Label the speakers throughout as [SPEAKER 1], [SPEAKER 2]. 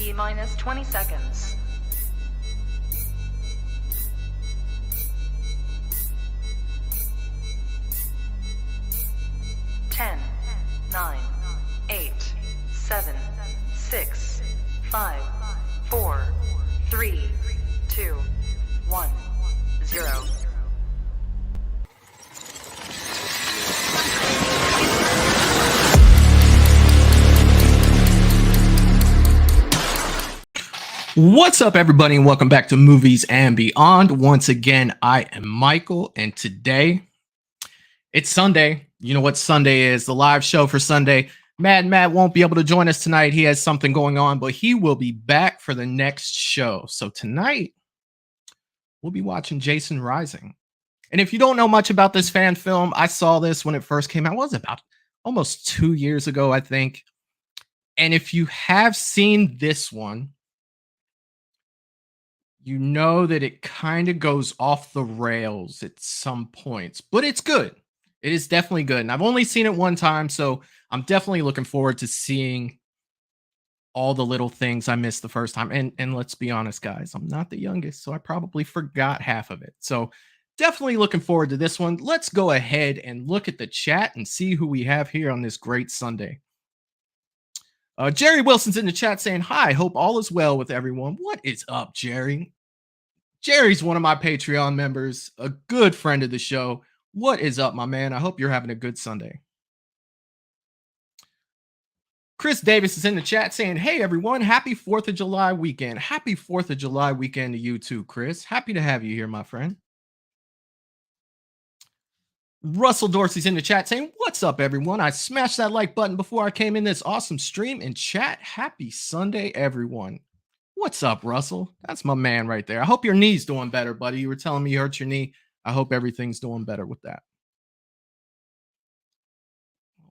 [SPEAKER 1] T-minus 20 seconds. 10, 9, 8, 7, 6, 5, 4, 3, 2, 1, 0.
[SPEAKER 2] What's up, everybody, and welcome back to Movies and Beyond. Once again, I am Michael, and today it's Sunday. You know what Sunday is, the live show for Sunday. Matt won't be able to join us tonight. He has something going on, but he will be back for the next show. So tonight, we'll be watching Jason Rising. And if you don't know much about this fan film, I saw this when it first came out. It was about almost 2 years ago, I think. And if you have seen this one, you know that it kind of goes off the rails at some points, but it's good. It is definitely good. And I've only seen it one time, so I'm definitely looking forward to seeing all the little things I missed the first time. And let's be honest, guys, I'm not the youngest, so I probably forgot half of it. So definitely looking forward to this one. Let's go ahead and look at the chat and see who we have here on this great Sunday. Jerry Wilson's in the chat saying, hi, hope all is well with everyone. What is up, Jerry? Jerry's one of my Patreon members, a good friend of the show. What is up, my man? I hope you're having a good Sunday. Chris Davis is in the chat saying, hey, everyone, happy 4th of July weekend. Happy 4th of July weekend to you too, Chris. Happy to have you here, my friend. Russell Dorsey's in the chat saying, what's up, everyone? I smashed that like button before I came in this awesome stream and chat. Happy Sunday, everyone. What's up, Russell? That's my man right there. I hope your knee's doing better, buddy. You were telling me you hurt your knee. I hope everything's doing better with that.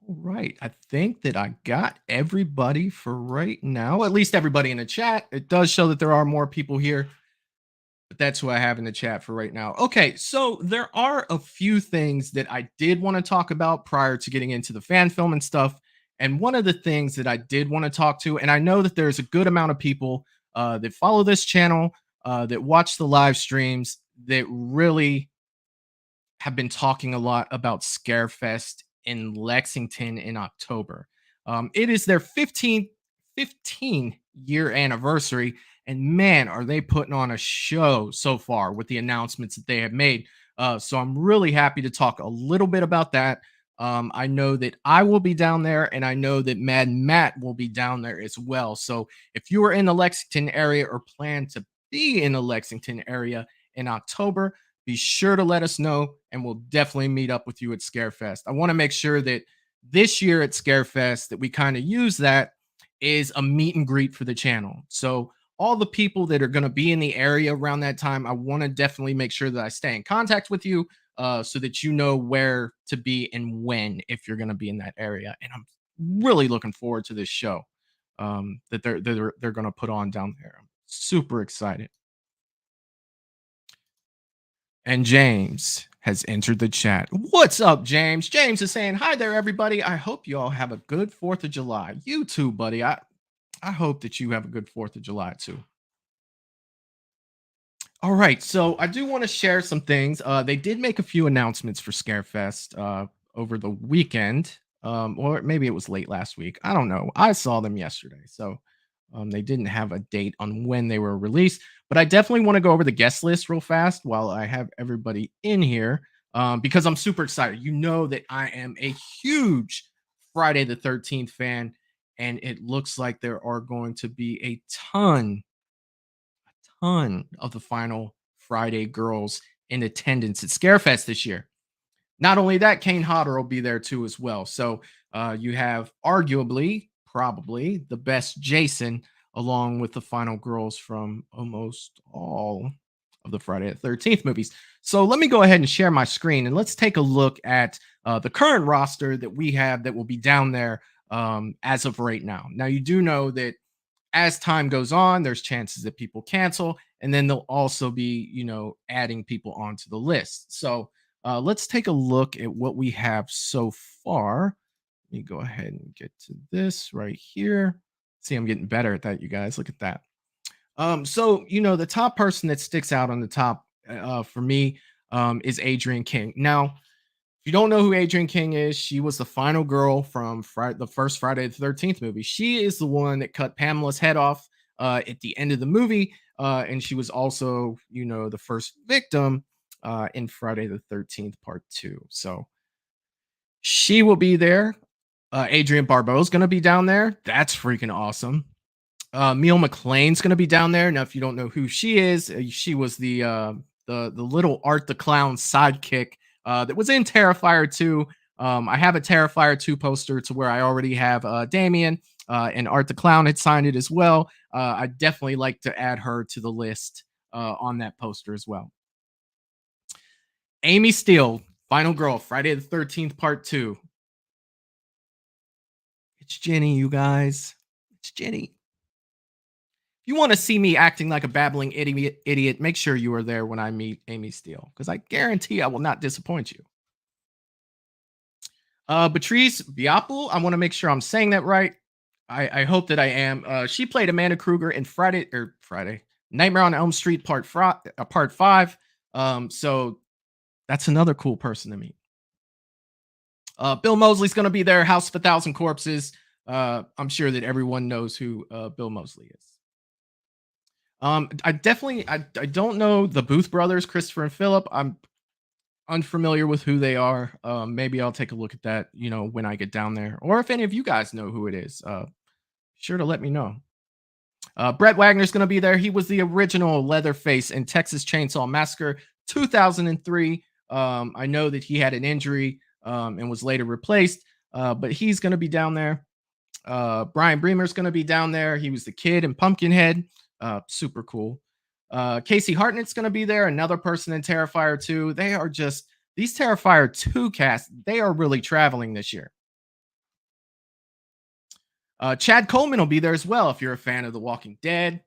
[SPEAKER 2] All right. I think that I got everybody for right now, at least everybody in the chat. It does show that there are more people here, but that's who I have in the chat for right now. Okay, so there are a few things that I did want to talk about prior to getting into the fan film and stuff. And one of the things that I did want to talk to, and I know that there's a good amount of people that follow this channel, that watch the live streams, that really have been talking a lot about Scarefest in Lexington in October. It is their 15 year anniversary, and man, are they putting on a show so far with the announcements that they have made. So I'm really happy to talk a little bit about that. I know that I will be down there, and I know that Matt will be down there as well. So if you are in the Lexington area or plan to be in the Lexington area in October, be sure to let us know, and we'll definitely meet up with you at Scarefest. I want to make sure that this year at Scarefest that we kind of use that is a meet and greet for the channel. So all the people that are going to be in the area around that time, I want to definitely make sure that I stay in contact with you, so that you know where to be and when, if you're going to be in that area. And I'm really looking forward to this show that they're going to put on down there. I'm super excited. And James has entered the chat. What's up, James? James is saying, hi there, everybody. I hope you all have a good 4th of July. You too, buddy. I hope that you have a good 4th of July too. All right, so I do want to share some things. They did make a few announcements for Scarefest over the weekend, or maybe it was late last week. I don't know. I saw them yesterday, so they didn't have a date on when they were released. But I definitely want to go over the guest list real fast while I have everybody in here, because I'm super excited. You know that I am a huge Friday the 13th fan, and it looks like there are going to be a ton of the final Friday girls in attendance at Scarefest this year. Not only that, Kane Hodder will be there too as well. So you have arguably, probably the best Jason, along with the final girls from almost all of the Friday the 13th movies. So let me go ahead and share my screen, and let's take a look at the current roster that we have that will be down there as of right now. Now, you do know that as time goes on, there's chances that people cancel, and then they'll also be, adding people onto the list. So let's take a look at what we have so far. Let me go ahead and get to this right here. See, I'm getting better at that, you guys. Look at that. So the top person that sticks out on the top for me is Adrian King. Now, if you don't know who Adrian King is, she was the final girl from the first Friday the 13th movie. She is the one that cut Pamela's head off at the end of the movie. And she was also, the first victim in Friday the 13th, part two. So she will be there. Adrian Barbeau is going to be down there. That's freaking awesome. Meal McLean's going to be down there. Now, if you don't know who she is, she was the little Art the Clown sidekick that was in Terrifier 2. I have a Terrifier 2 poster to where I already have Damien and Art the Clown had signed it as well. I definitely like to add her to the list on that poster as well. Amy Steele, final girl, Friday the 13th, part 2. It's Jenny, you guys. It's Jenny. If you want to see me acting like a babbling idiot, make sure you are there when I meet Amy Steele, because I guarantee I will not disappoint you. Patrice Biapple, I want to make sure I'm saying that right. I hope that I am. She played Amanda Kruger in Friday Nightmare on Elm Street part 5. So that's another cool person to meet. Bill Moseley's going to be there. House of a Thousand Corpses. I'm sure that everyone knows who Bill Moseley is. I don't know the Booth brothers, Christopher and Philip. I'm unfamiliar with who they are. Maybe I'll take a look at that, when I get down there, or if any of you guys know who it is, sure to let me know. Brett Wagner's going to be there. He was the original Leatherface in Texas Chainsaw Massacre 2003. I know that he had an injury and was later replaced, but he's going to be down there. Brian Bremer's going to be down there. He was the kid in Pumpkinhead. Super cool. Casey Hartnett's going to be there. Another person in Terrifier 2. They are just, these Terrifier 2 casts, they are really traveling this year. Chad Coleman will be there as well. If you're a fan of The Walking Dead,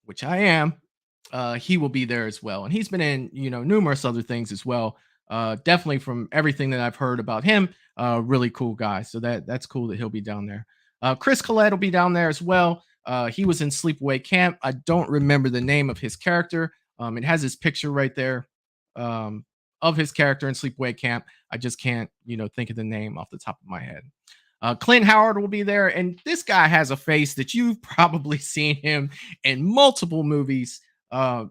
[SPEAKER 2] which I am, he will be there as well. And he's been in, numerous other things as well. Definitely from everything that I've heard about him, really cool guy. So that's cool that he'll be down there. Chris Collette will be down there as well. He was in Sleepaway Camp. I don't remember the name of his character. It has his picture right there of his character in Sleepaway Camp. I just can't, think of the name off the top of my head. Clint Howard will be there, and this guy has a face that you've probably seen him in multiple movies.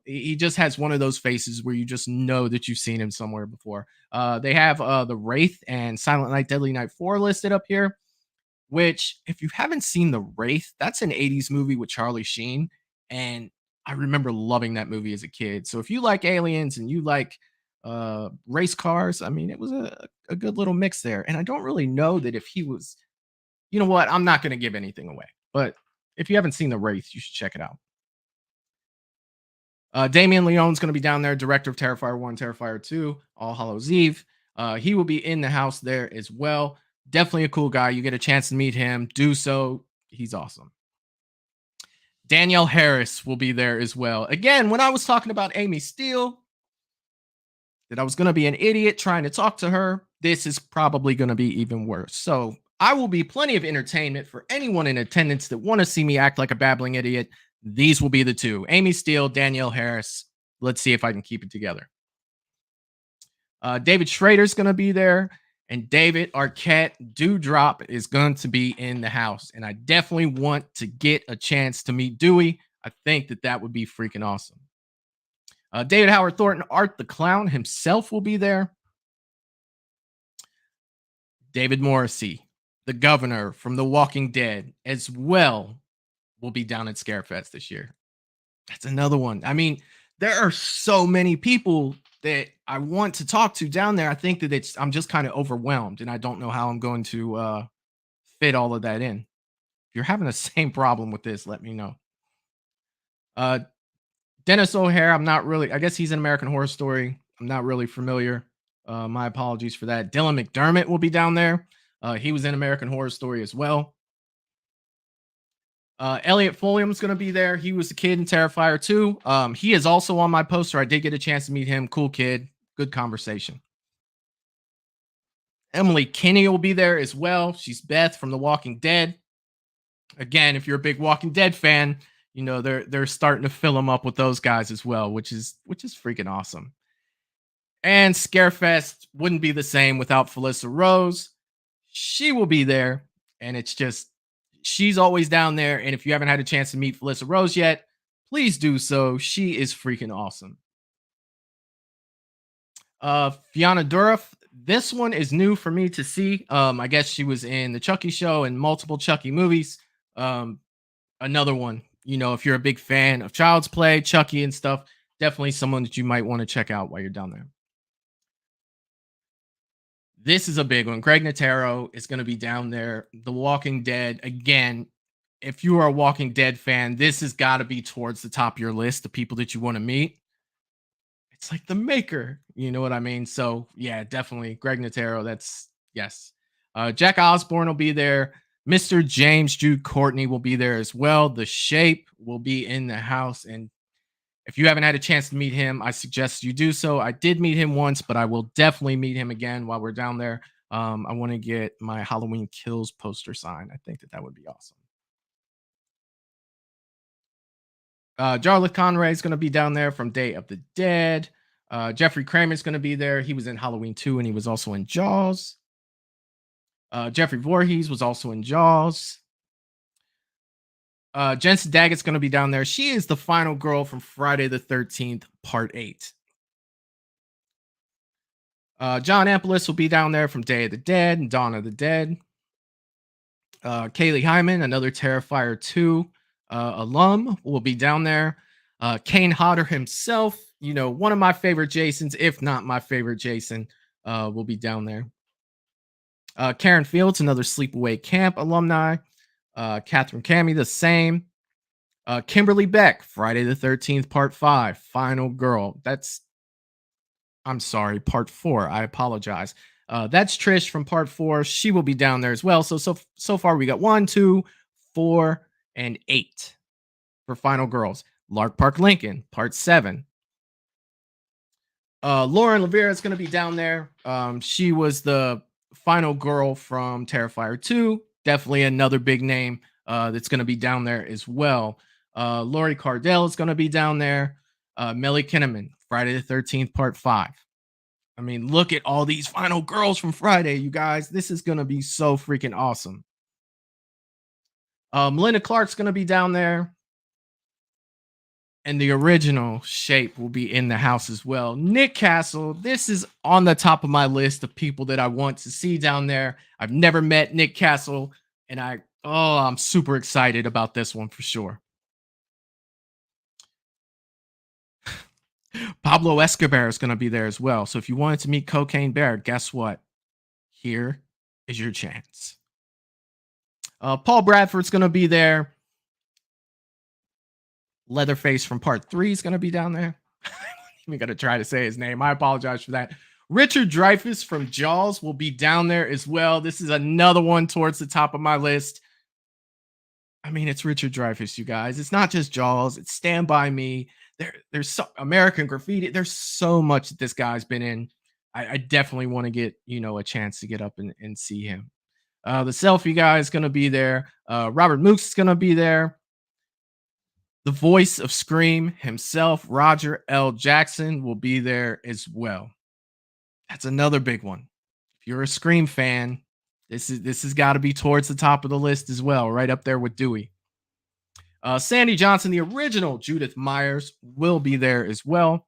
[SPEAKER 2] He just has one of those faces where you just know that you've seen him somewhere before. They have The Wraith and Silent Night, Deadly Night 4 listed up here, which, if you haven't seen The Wraith, that's an 80s movie with Charlie Sheen, and I remember loving that movie as a kid. So if you like aliens and you like race cars, I mean, it was a good little mix there. And I don't really know that if he was, you know what, I'm not going to give anything away, but if you haven't seen The Wraith, you should check it out. Damien Leone's going to be down there, director of Terrifier 1, Terrifier 2, All Hallows Eve. He will be in the house there as well. Definitely a cool guy. You get a chance to meet him, do so. He's awesome. Danielle Harris will be there as well. Again, when I was talking about Amy Steele, that I was going to be an idiot trying to talk to her, this is probably going to be even worse. So I will be plenty of entertainment for anyone in attendance that want to see me act like a babbling idiot. These will be the two: Amy Steele, Danielle Harris. Let's see if I can keep it together. David Schrader's going to be there, and David Arquette Dewdrop is going to be in the house. And I definitely want to get a chance to meet Dewey. I think that would be freaking awesome. David Howard Thornton, Art the Clown himself, will be there. David Morrissey, the governor from The Walking Dead, as well, will be down at Scarefest this year. That's another one. I mean, there are so many people that I want to talk to down there. I think that I'm just kind of overwhelmed, and I don't know how I'm going to fit all of that in. If you're having the same problem with this, let me know. Dennis O'Hare, I guess he's in American Horror Story. I'm not really familiar. My apologies for that. Dylan McDermott will be down there. He was in American Horror Story as well. Elliot Fulliam's going to be there. He was the kid in Terrifier 2. He is also on my poster. I did get a chance to meet him. Cool kid. Good conversation. Emily Kinney will be there as well. She's Beth from The Walking Dead. Again, if you're a big Walking Dead fan, they're starting to fill them up with those guys as well, which is freaking awesome. And Scarefest wouldn't be the same without Felissa Rose. She will be there, and it's just she's always down there. And if you haven't had a chance to meet Felissa Rose yet, please do so. She is freaking awesome. Fiona Dourif. This one is new for me to see. I guess she was in the Chucky show and multiple Chucky movies. Um, Another one, if you're a big fan of Child's Play, Chucky, and stuff, definitely someone that you might want to check out while you're down there. This is a big one. Greg Nicotero is going to be down there. The Walking Dead. Again, if you are a Walking Dead fan, this has got to be towards the top of your list, the people that you want to meet. It's like the maker. You know what I mean? So, yeah, definitely Greg Nicotero. That's yes. Jack Osborne will be there. Mr. James Jude Courtney will be there as well. The Shape will be in the house. And if you haven't had a chance to meet him, I suggest you do so. I did meet him once, but I will definitely meet him again while we're down there. I want to get my Halloween Kills poster signed. I think that would be awesome. Jarlath Conrad is going to be down there from Day of the Dead. Jeffrey Kramer is going to be there. He was in Halloween 2 and he was also in Jaws. Jeffrey Voorhees was also in Jaws. Jensen Daggett's going to be down there. She is the final girl from Friday the 13th, Part 8. John Amplis will be down there from Day of the Dead and Dawn of the Dead. Kaylee Hyman, another Terrifier 2 alum, will be down there. Kane Hodder himself, one of my favorite Jasons, if not my favorite Jason, will be down there. Karen Fields, another Sleepaway Camp alumni. Catherine Cammey, the same. Kimberly Beck, Friday the 13th, Part 5, Final Girl. I'm sorry, Part 4. I apologize. That's Trish from Part 4. She will be down there as well. So far we got 1, 2, 4, and 8 for Final Girls. Lark Park Lincoln, Part 7. Lauren Lavera is going to be down there. She was the final girl from Terrifier 2. Definitely another big name that's going to be down there as well. Lori Cardell is going to be down there. Melly Kinnaman, Friday the 13th, Part 5. I mean, look at all these final girls from Friday, you guys. This is going to be so freaking awesome. Melinda Clark's going to be down there. And the original Shape will be in the house as well. Nick Castle, this is on the top of my list of people that I want to see down there. I've never met Nick Castle, and I'm super excited about this one for sure. Pablo Escobar is going to be there as well. So if you wanted to meet Cocaine Bear, guess what? Here is your chance. Paul Bradford's going to be there. Leatherface from Part 3 is going to be down there. I'm going to try to say his name. I apologize for that. Richard Dreyfuss from Jaws will be down there as well. This is another one towards the top of my list. I mean, it's Richard Dreyfuss, you guys. It's not just Jaws. It's Stand By Me. There's American Graffiti. There's so much that this guy's been in. I definitely want to get, a chance to get up and see him. The Selfie guy is going to be there. Robert Mooks is going to be there. The voice of Scream himself, Roger L. Jackson, will be there as well. That's another big one. If you're a Scream fan, this has got to be towards the top of the list as well, right up there with Dewey. Sandy Johnson, the original Judith Myers, will be there as well.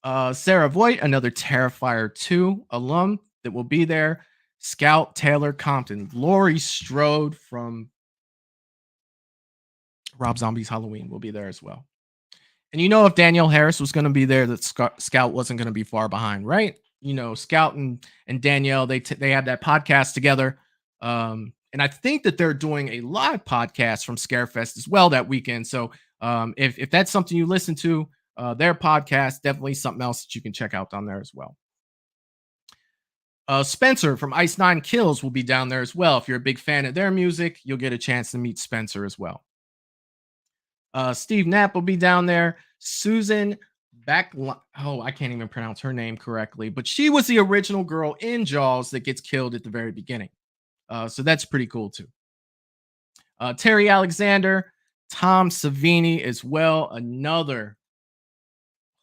[SPEAKER 2] Sarah Voigt, another Terrifier 2 alum that will be there. Scout Taylor Compton, Laurie Strode from Rob Zombie's Halloween will be there as well. And if Danielle Harris was going to be there, that Scout wasn't going to be far behind, right? Scout and Danielle, they had that podcast together. And I think that they're doing a live podcast from Scarefest as well that weekend. So if that's something you listen to, their podcast, definitely something else that you can check out down there as well. Spencer from Ice Nine Kills will be down there as well. If you're a big fan of their music, you'll get a chance to meet Spencer as well. Steve Knapp will be down there. Susan I can't even pronounce her name correctly, but she was the original girl in Jaws that gets killed at the very beginning. So that's pretty cool too. Terry Alexander, Tom Savini as well, another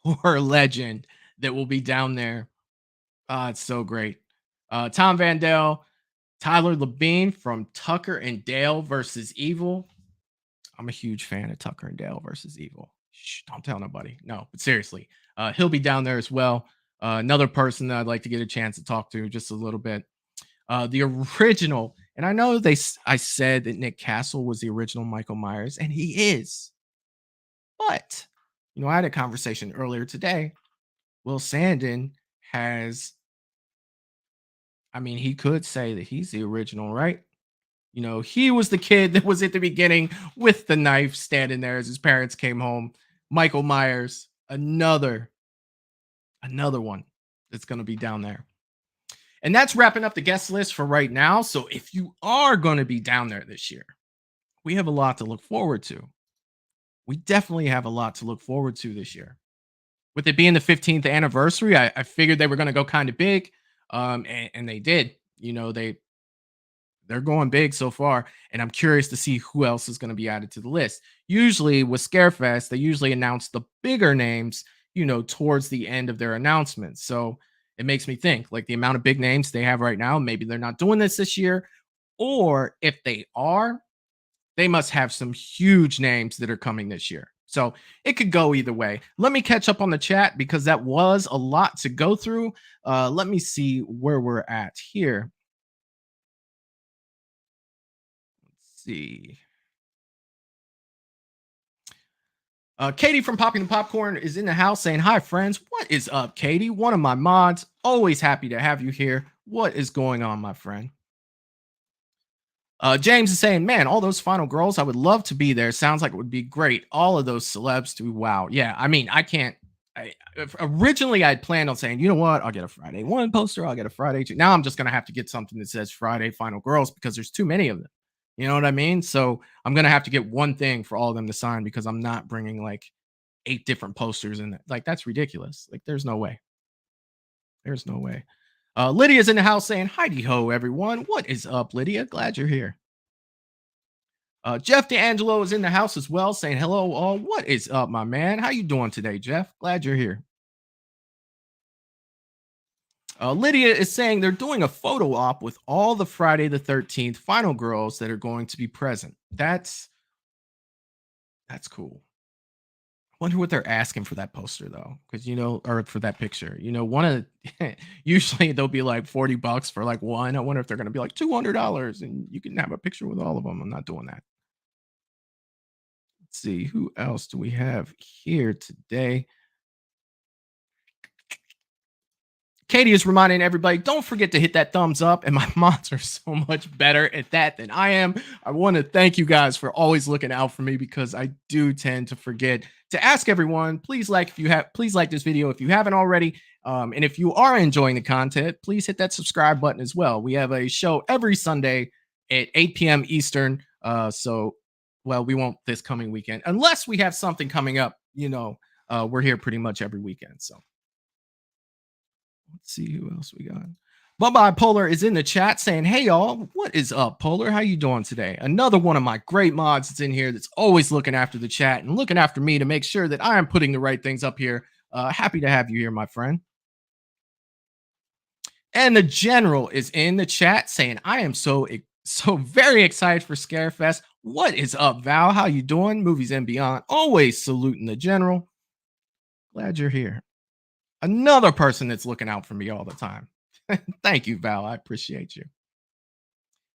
[SPEAKER 2] horror legend that will be down there. It's so great. Tom Vandell, Tyler Labine from Tucker and Dale versus Evil. I'm a huge fan of Tucker and Dale versus Evil. Shh, don't tell nobody. No, but seriously, he'll be down there as well. Another person that I'd like to get a chance to talk to just a little bit. The original, and I know I said that Nick Castle was the original Michael Myers, and he is. But I had a conversation earlier today. Will Sandin has, I mean, he could say that he's the original, right? He was the kid that was at the beginning with the knife standing there as his parents came home. Michael Myers, another one that's going to be down there. And that's wrapping up the guest list for right now. So if you are going to be down there this year, we have a lot to look forward to. We definitely have a lot to look forward to this year. With it being the 15th anniversary, I figured they were going to go kind of big. And they did. They're going big so far, and I'm curious to see who else is going to be added to the list. Usually with Scarefest, they usually announce the bigger names, towards the end of their announcements. So it makes me think, like, the amount of big names they have right now, maybe they're not doing this year, or if they are, they must have some huge names that are coming this year. So it could go either way. Let me catch up on the chat because that was a lot to go through. Let me see where we're at here. See. Katie from Popping the Popcorn is in the house saying, "Hi, friends. What is up, Katie? One of my mods. Always happy to have you here. What is going on, my friend?" James is saying, "Man, all those final girls, I would love to be there. Sounds like it would be great. All of those celebs to wow." Yeah, I mean, I can't. Originally, I'd planned on saying, you know what, I'll get a Friday 1 poster, I'll get a Friday 2. Now I'm just gonna have to get something that says Friday Final Girls because there's too many of them. You know what I mean? So I'm gonna have to get one thing for all of them to sign because I'm not bringing like 8 different posters in it. Like, that's ridiculous. Like, there's no way. There's no way. Lydia's in the house saying, "Heidi ho, everyone. What is up, Lydia? Glad you're here." Jeff D'Angelo is in the house as well, saying, "Hello, all. What is up, my man? How you doing today, Jeff? Glad you're here." Lydia is saying they're doing a photo op with all the Friday the 13th final girls that are going to be present. That's cool. Wonder what they're asking for that poster though, because or for that picture. One of usually they'll be like $40 for like one. I wonder if they're going to be like $200 and you can have a picture with all of them. I'm not doing that. Let's see, who else do we have here today? Katie is reminding everybody, don't forget to hit that thumbs up. And my mods are so much better at that than I am. I want to thank you guys for always looking out for me because I do tend to forget to ask everyone, please like this video if you haven't already. And if you are enjoying the content, please hit that subscribe button as well. We have a show every Sunday at 8 p.m. Eastern. Well, we won't this coming weekend unless we have something coming up. We're here pretty much every weekend. So let's see who else we got. Bye-bye Polar is in the chat saying, "Hey y'all, what is up, Polar? How you doing today?" Another one of my great mods that's in here that's always looking after the chat and looking after me to make sure that I am putting the right things up here. Happy to have you here, my friend. And the General is in the chat saying, "I am so very excited for Scarefest. What is up, Val? How you doing? Movies and Beyond. Always saluting the General. Glad you're here." Another person that's looking out for me all the time. Thank you, Val. I appreciate you.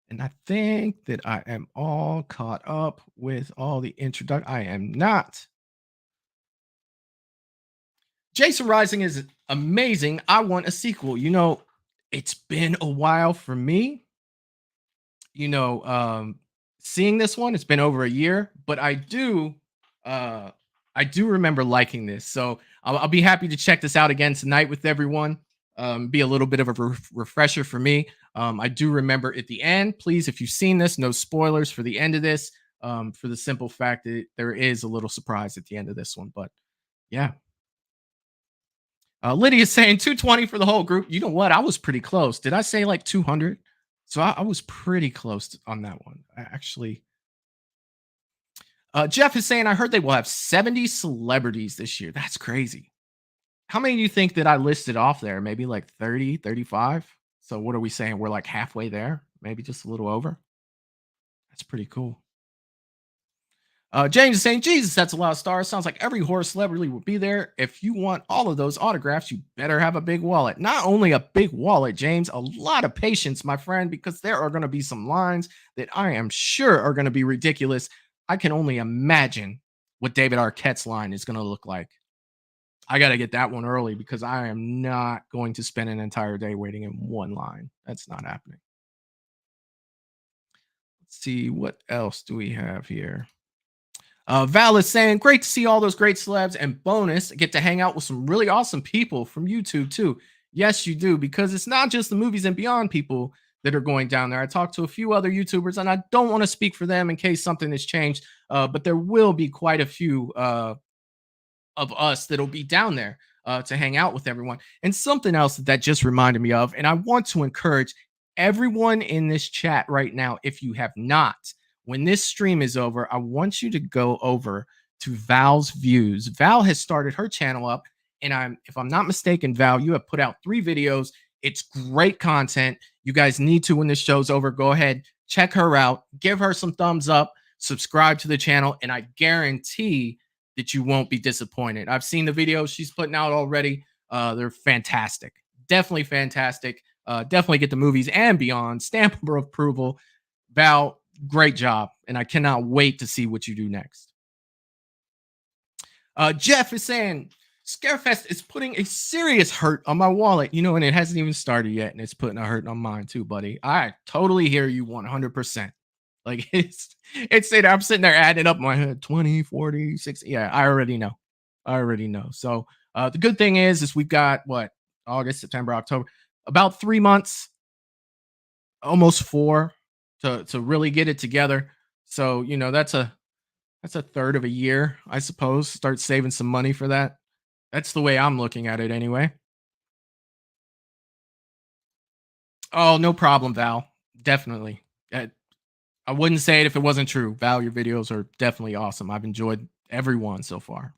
[SPEAKER 2] And I think that I am all caught up with all the introduction. I am not. Jason Rising is amazing. I want a sequel. It's been a while for me. Seeing this one, it's been over a year, but I do remember liking this. So I'll be happy to check this out again tonight with everyone. Be a little bit of a refresher for me. I do remember at the end, please, if you've seen this, no spoilers for the end of this, for the simple fact that there is a little surprise at the end of this one. But yeah. Lydia is saying 220 for the whole group. You know what? I was pretty close. Did I say like 200? So I was pretty close on that one. I actually Jeff is saying, I heard they will have 70 celebrities this year. That's crazy. How many do you think that I listed off there? Maybe like 30, 35? So what are we saying? We're like halfway there, maybe just a little over. That's pretty cool. James is saying, Jesus, that's a lot of stars. Sounds like every horror celebrity will be there. If you want all of those autographs, you better have a big wallet. Not only a big wallet, James, a lot of patience, my friend, because there are going to be some lines that I am sure are going to be ridiculous. I can only imagine what David Arquette's line is going to look like. I got to get that one early because I am not going to spend an entire day waiting in one line. That's not happening. Let's see, what else do we have here? Val is saying, great to see all those great celebs, and bonus, get to hang out with some really awesome people from YouTube too. Yes, you do, because it's not just the Movies and Beyond people that are going down there. I talked to a few other YouTubers, and I don't want to speak for them in case something has changed, but there will be quite a few of us that'll be down there to hang out with everyone. And something else that just reminded me of, and I want to encourage everyone in this chat right now, if you have not, when this stream is over, I want you to go over to Val's Views. Val has started her channel up, and if I'm not mistaken, Val, you have put out 3 videos. It's great content. You guys need to, when this show's over, go ahead, check her out, give her some thumbs up, subscribe to the channel, and I guarantee that you won't be disappointed. I've seen the videos she's putting out already. They're fantastic. Definitely fantastic. Definitely get the Movies and Beyond stamp of approval. Val, great job, and I cannot wait to see what you do next. Jeff is saying, Scarefest is putting a serious hurt on my wallet, and it hasn't even started yet, and it's putting a hurt on mine too, buddy. I totally hear you 100%. Like it's I'm sitting there adding up my head 20, 40, 60. Yeah, I already know. So the good thing is we've got what, August, September, October, about 3 months, almost 4 to really get it together. So, that's a third of a year, I suppose. Start saving some money for that. That's the way I'm looking at it anyway. Oh, no problem, Val. Definitely. I wouldn't say it if it wasn't true. Val, your videos are definitely awesome. I've enjoyed every one so far.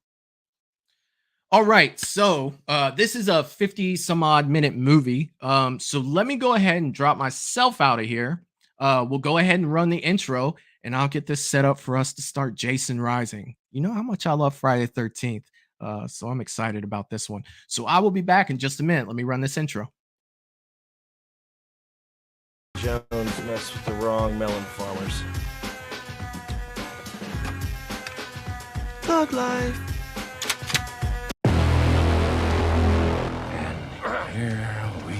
[SPEAKER 2] All right, so this is a 50 some odd minute movie. So let me go ahead and drop myself out of here. We'll go ahead and run the intro, and I'll get this set up for us to start Jason Rising. You know how much I love Friday the 13th, so I'm excited about this one. So I will be back in just a minute. Let me run this intro.
[SPEAKER 3] Jones messed with the wrong melon farmers. Thug life. And here we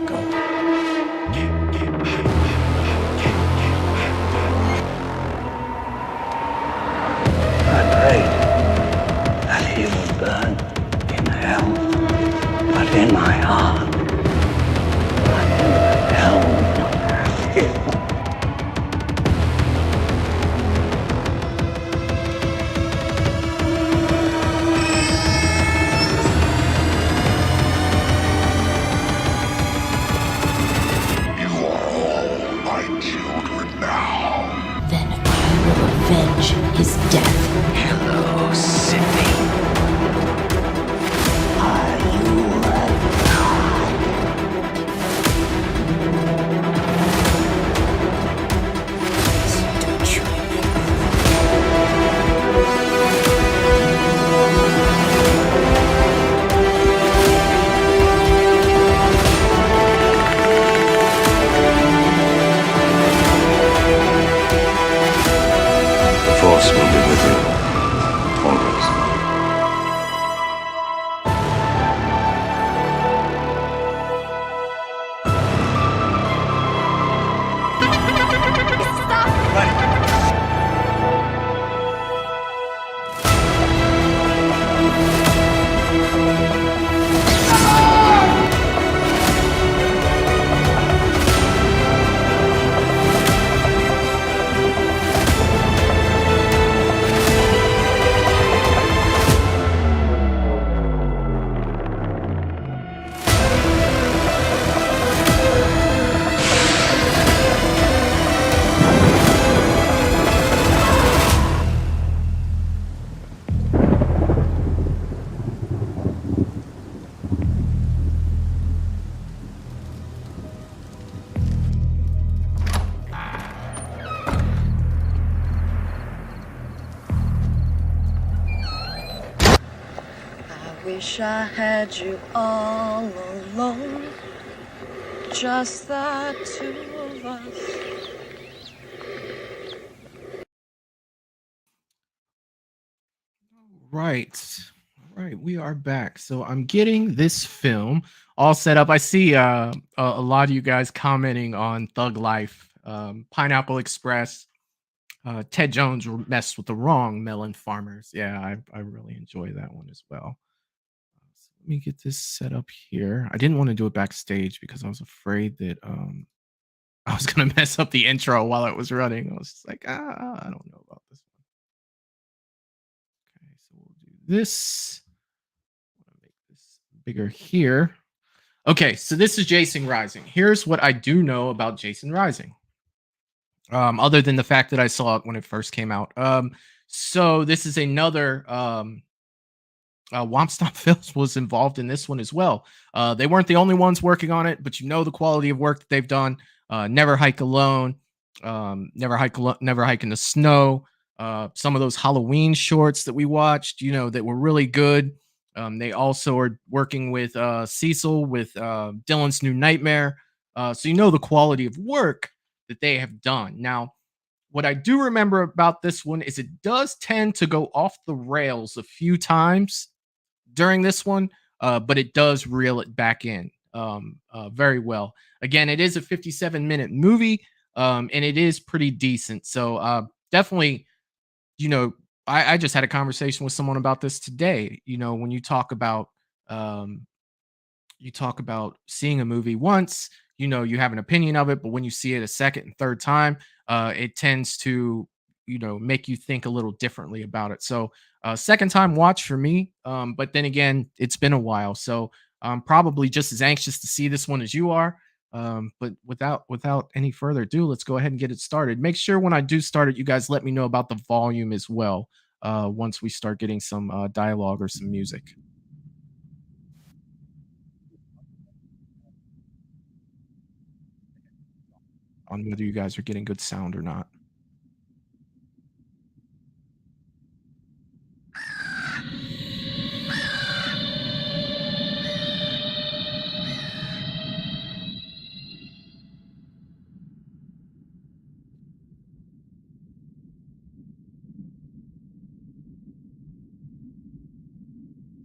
[SPEAKER 3] go.
[SPEAKER 4] I prayed that he would burn in hell, but in my heart.
[SPEAKER 5] His death.
[SPEAKER 4] Hello, Sydney. Are you The Force will be with you, always.
[SPEAKER 6] wish I had you all alone. Just the two of us.
[SPEAKER 2] Right. All right, we are back. So I'm getting this film all set up. I see a lot of you guys commenting on Thug Life, Pineapple Express, Ted Jones messed with the wrong melon farmers. Yeah, I really enjoy that one as well. So let me get this set up here. I didn't want to do it backstage because I was afraid that I was gonna mess up the intro while it was running. I was just like, I don't know about this one. Okay, so we'll do this. I'm gonna make this bigger here. Okay, so this is Jason Rising. Here's what I do know about Jason Rising. Other than the fact that I saw it when it first came out. So this is another Womp Stomp Films was involved in this one as well. They weren't the only ones working on it, but you know the quality of work that they've done. Never Hike Alone, Never Hike in the Snow. Some of those Halloween shorts that we watched, you know, that were really good. They also are working with Cecil with Dylan's New Nightmare. So you know the quality of work that they have done. Now, what I do remember about this one is it does tend to go off the rails a few times during this one, but it does reel it back in very well. Again, it is a 57-minute movie, and it is pretty decent. So definitely, you know, I just had a conversation with someone about this today. You know, when you talk about seeing a movie once, you know, you have an opinion of it, but when you see it a second and third time, it tends to, you know, make you think a little differently about it. So second time watch for me, but then again, it's been a while, so I'm probably just as anxious to see this one as you are. But without any further ado, let's go ahead and get it started. Make sure when I do start it, you guys let me know about the volume as well, once we start getting some dialogue or some music. On whether you guys are getting good sound or not.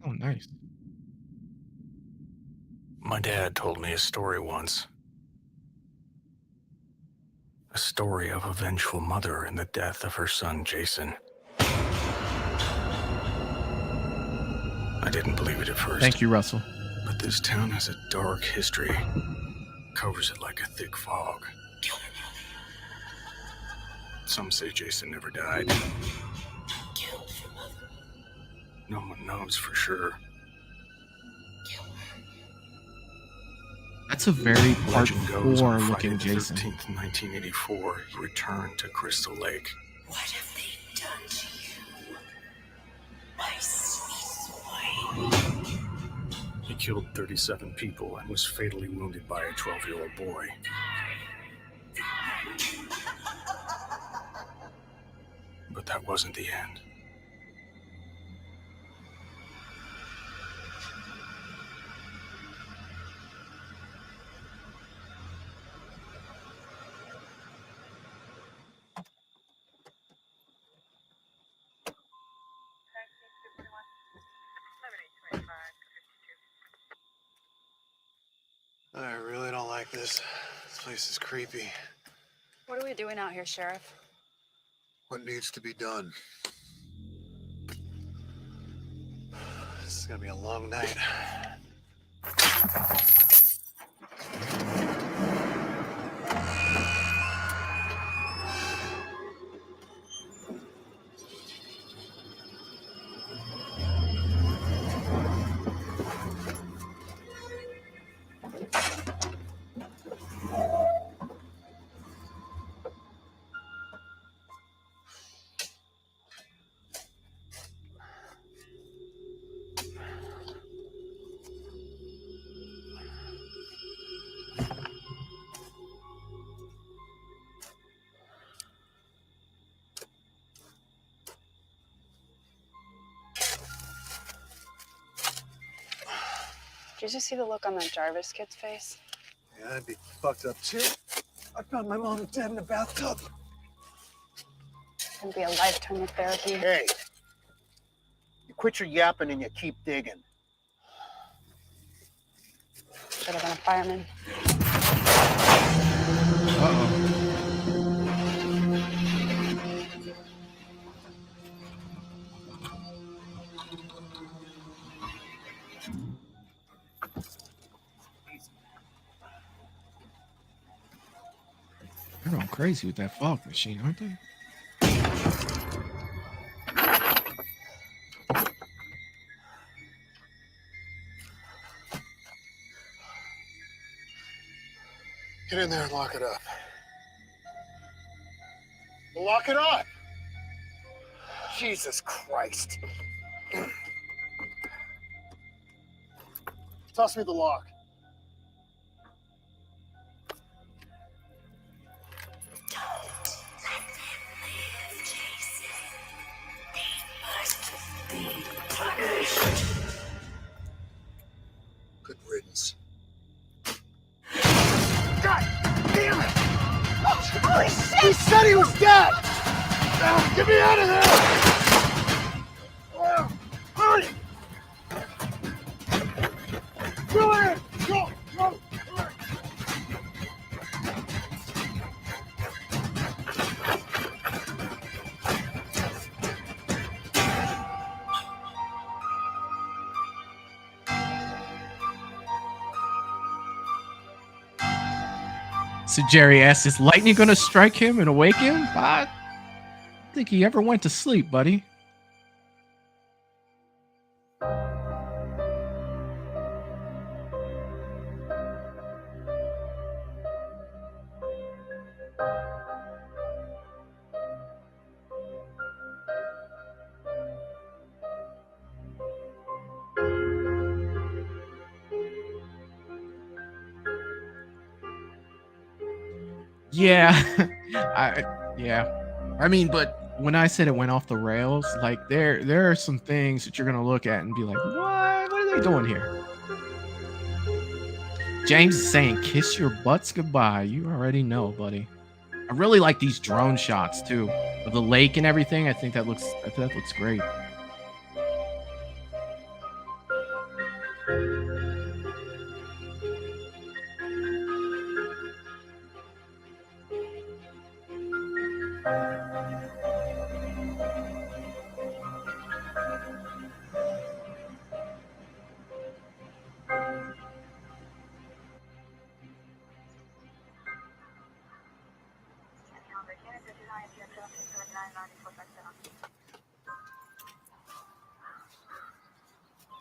[SPEAKER 2] Oh, nice.
[SPEAKER 7] My dad told me a story once. A story of a vengeful mother and the death of her son, Jason. I didn't believe it at first.
[SPEAKER 2] Thank you, Russell.
[SPEAKER 7] But this town has a dark history. Covers it like a thick fog. Some say Jason never died. No one knows for sure.
[SPEAKER 2] That's a very part
[SPEAKER 7] Legend goes
[SPEAKER 2] 4
[SPEAKER 7] on
[SPEAKER 2] looking
[SPEAKER 7] Friday the
[SPEAKER 2] Jason.
[SPEAKER 7] 13th, 1984, he returned to Crystal Lake.
[SPEAKER 5] What have they done to you? My sweet boy.
[SPEAKER 7] He killed 37 people and was fatally wounded by a 12-year-old boy. But that wasn't the end.
[SPEAKER 8] I really don't like this. This place is creepy.
[SPEAKER 6] What are we doing out here, Sheriff?
[SPEAKER 8] What needs to be done? This is gonna be a long night.
[SPEAKER 6] Did you see the look on that Jarvis kid's face?
[SPEAKER 8] Yeah, I'd be fucked up too. I found my mom and dad in the bathtub.
[SPEAKER 6] It's gonna be a lifetime of therapy.
[SPEAKER 9] Hey, you quit your yapping and you keep digging.
[SPEAKER 6] Should have been a fireman.
[SPEAKER 2] Uh-oh. They're going crazy with that fog machine, aren't they?
[SPEAKER 8] Get in there and lock it up.
[SPEAKER 9] Lock it up! Jesus Christ. Toss me the lock.
[SPEAKER 8] Good riddance.
[SPEAKER 9] God damn it! Holy shit! He said he was dead! Get me out of there! Hurry! Go in! Go! Go! Hurry.
[SPEAKER 2] So Jerry asks, is lightning going to strike him and awake him? I don't think he ever went to sleep, buddy. Yeah, I mean, but when I said it went off the rails, like there are some things that you're gonna look at and be like, what are they doing here? James is saying, "Kiss your butts goodbye." You already know, buddy. I really like these drone shots too, of the lake and everything. I think that looks great.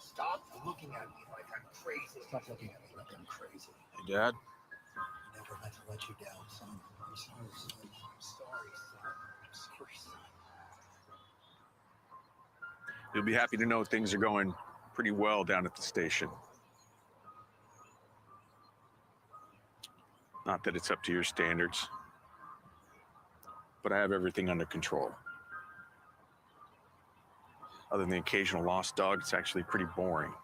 [SPEAKER 9] Stop looking at me like I'm crazy. Stop looking at me like I'm crazy.
[SPEAKER 7] Hey, Dad.
[SPEAKER 9] I never meant to let you down, son. I'm sorry, son. I'm sorry, son. I'm sorry, son.
[SPEAKER 7] You'll be happy to know things are going pretty well down at the station. Not that it's up to your standards, but I have everything under control. Other than the occasional lost dog, it's actually pretty boring.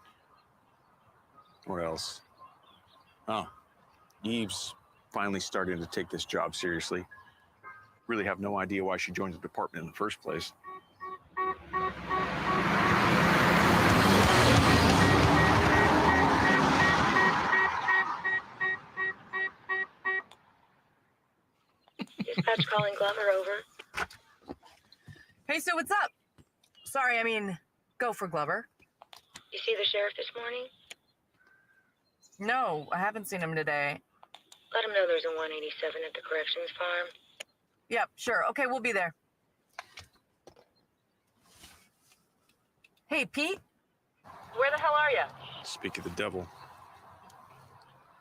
[SPEAKER 7] What else? Oh, Eve's finally starting to take this job seriously. Really have no idea why she joined the department in the first place.
[SPEAKER 5] Dispatch calling Glover, over.
[SPEAKER 10] Hey, Sue, what's up? Sorry, I mean, go for Glover.
[SPEAKER 5] You see the sheriff this morning?
[SPEAKER 10] No, I haven't seen him today.
[SPEAKER 5] Let him know there's a 187 at the corrections farm.
[SPEAKER 10] Yep, sure. Okay, we'll be there. Hey, Pete? Where the hell are you?
[SPEAKER 7] Speak of the devil.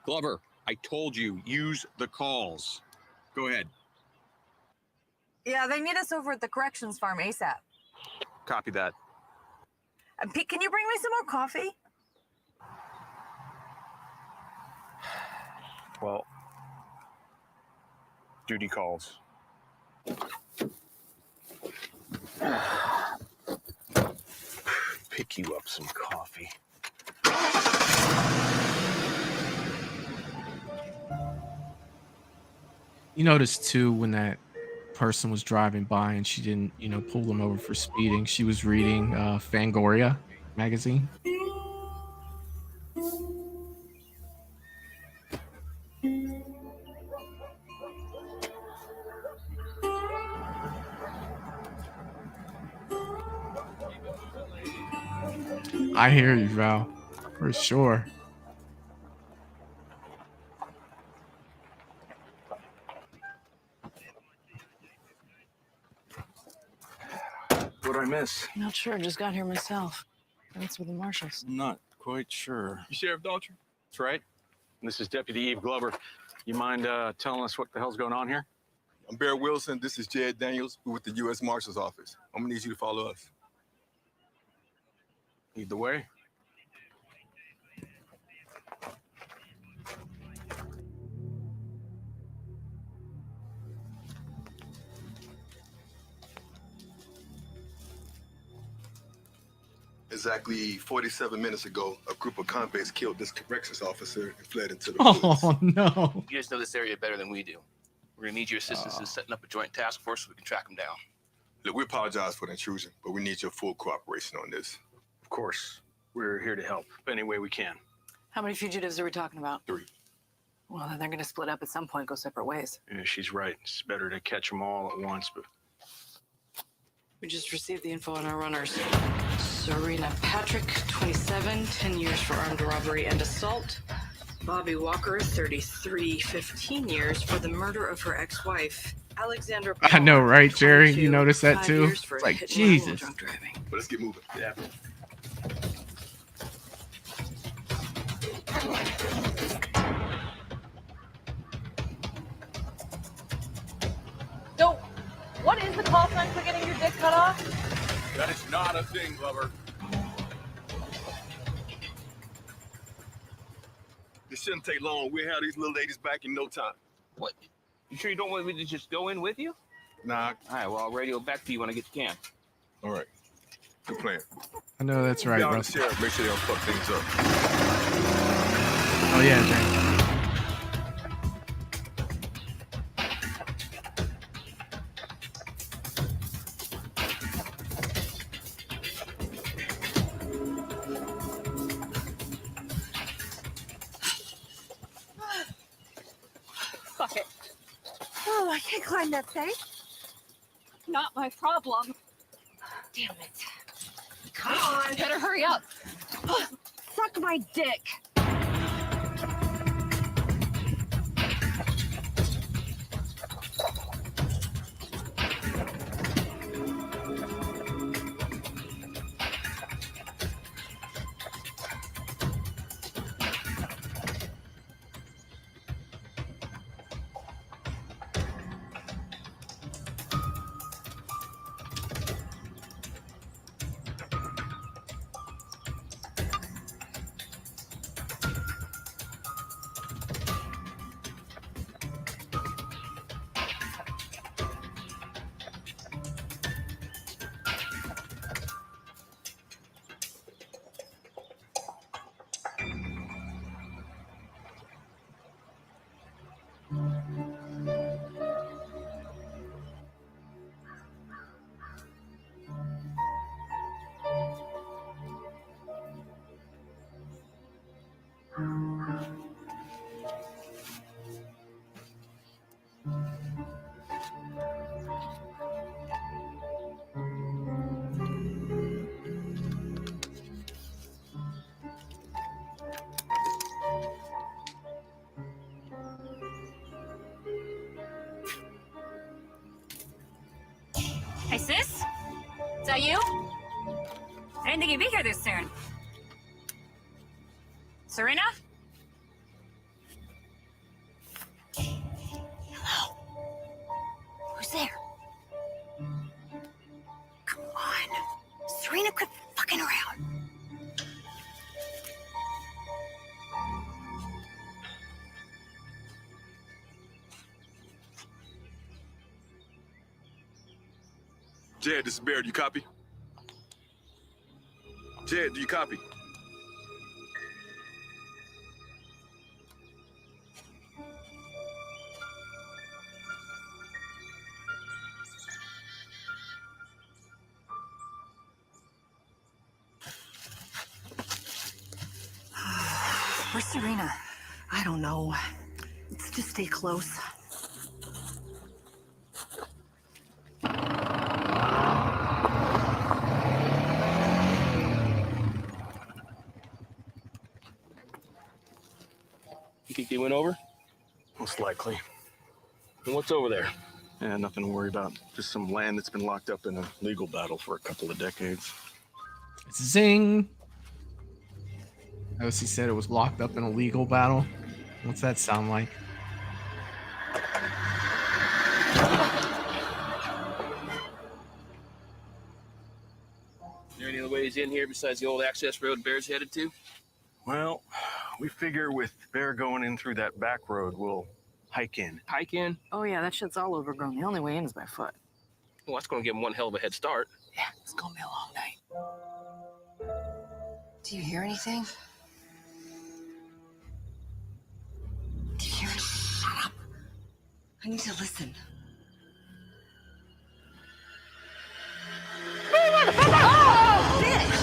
[SPEAKER 7] Glover, I told you, use the calls. Go ahead.
[SPEAKER 10] Yeah, they need us over at the corrections farm ASAP.
[SPEAKER 7] Copy that.
[SPEAKER 10] Pete, can you bring me some more coffee?
[SPEAKER 7] Well, duty calls. Pick you up some coffee.
[SPEAKER 2] You noticed too when that person was driving by and she didn't, pull them over for speeding. She was reading Fangoria magazine. I hear you, Val, for sure.
[SPEAKER 3] What'd I miss?
[SPEAKER 6] Not sure. Just got here myself. That's with the marshals.
[SPEAKER 3] Not quite sure.
[SPEAKER 7] You Sheriff Daltrey? That's right. This is Deputy Eve Glover. You mind telling us what the hell's going on here?
[SPEAKER 11] I'm Barry Wilson. This is Jed Daniels. We're with the U.S. Marshal's Office. I'm gonna need you to follow us.
[SPEAKER 7] Lead the way.
[SPEAKER 11] Exactly 47 minutes ago, a group of convicts killed this corrections officer and fled into the woods.
[SPEAKER 2] Oh no.
[SPEAKER 12] You guys know this area better than we do. We're gonna need your assistance in setting up a joint task force so we can track them down.
[SPEAKER 11] Look, we apologize for the intrusion, but we need your full cooperation on this.
[SPEAKER 7] Of course. We're here to help any way we can.
[SPEAKER 6] How many fugitives are we talking about?
[SPEAKER 11] 3.
[SPEAKER 6] Well, then they're going to split up at some point, go separate ways.
[SPEAKER 7] Yeah, she's right. It's better to catch them all at once, but
[SPEAKER 6] We just received the info on our runners. Serena Patrick, 27, 10 years for armed robbery and assault. Bobby Walker, 33, 15 years for the murder of her ex-wife. Alexander
[SPEAKER 2] I know,
[SPEAKER 6] Paul,
[SPEAKER 2] right, Jerry? You
[SPEAKER 6] 22,
[SPEAKER 2] noticed that
[SPEAKER 6] 5
[SPEAKER 2] too?
[SPEAKER 6] years for
[SPEAKER 2] It's like,
[SPEAKER 6] hit and run while
[SPEAKER 2] Jesus.
[SPEAKER 6] drunk driving.
[SPEAKER 11] But let's get moving.
[SPEAKER 7] yeah.
[SPEAKER 10] So, what is the call sign for getting your dick cut off?
[SPEAKER 11] That is not a thing, Glover. This shouldn't take long. We'll have these little ladies back in no time.
[SPEAKER 12] What? You sure you don't want me to just go in with you?
[SPEAKER 11] Nah,
[SPEAKER 12] All right, well, I'll radio back to you when I get to camp.
[SPEAKER 11] all right. Good plan.
[SPEAKER 2] I know that's right,
[SPEAKER 11] Y'all
[SPEAKER 2] bro.
[SPEAKER 11] and Sheriff, make sure they don't fuck things up.
[SPEAKER 2] Oh yeah, Jerry.
[SPEAKER 10] Fuck it. Oh, I can't climb that thing. Not my problem. Damn it. Come on. Better hurry up. Suck my dick.
[SPEAKER 13] Hey, sis? Is that you? I didn't think you'd be here this soon. Serena?
[SPEAKER 5] Hello? Who's there? Come on. Serena, quit fucking around.
[SPEAKER 11] Jed, this is Barry. Do you copy? Jed, do you copy?
[SPEAKER 10] Serena, I don't know. Let's just stay close.
[SPEAKER 12] You think they went over?
[SPEAKER 7] Most likely.
[SPEAKER 12] And what's over there?
[SPEAKER 7] Yeah, nothing to worry about. Just some land that's been locked up in a legal battle for a couple of decades.
[SPEAKER 2] Zing. Notice he said it was locked up in a legal battle. What's that sound like?
[SPEAKER 12] Is there any other ways in here besides the old access road Bear's headed to?
[SPEAKER 7] Well, we figure with Bear going in through that back road, we'll hike in.
[SPEAKER 12] Hike in?
[SPEAKER 6] Oh yeah, that shit's all overgrown. The only way in is by foot.
[SPEAKER 12] Well, that's going to give him one hell of a head start.
[SPEAKER 6] Yeah, it's gonna be a long night.
[SPEAKER 10] Do you hear anything? Do you hear it? Shut up. I need to listen. Oh, bitch!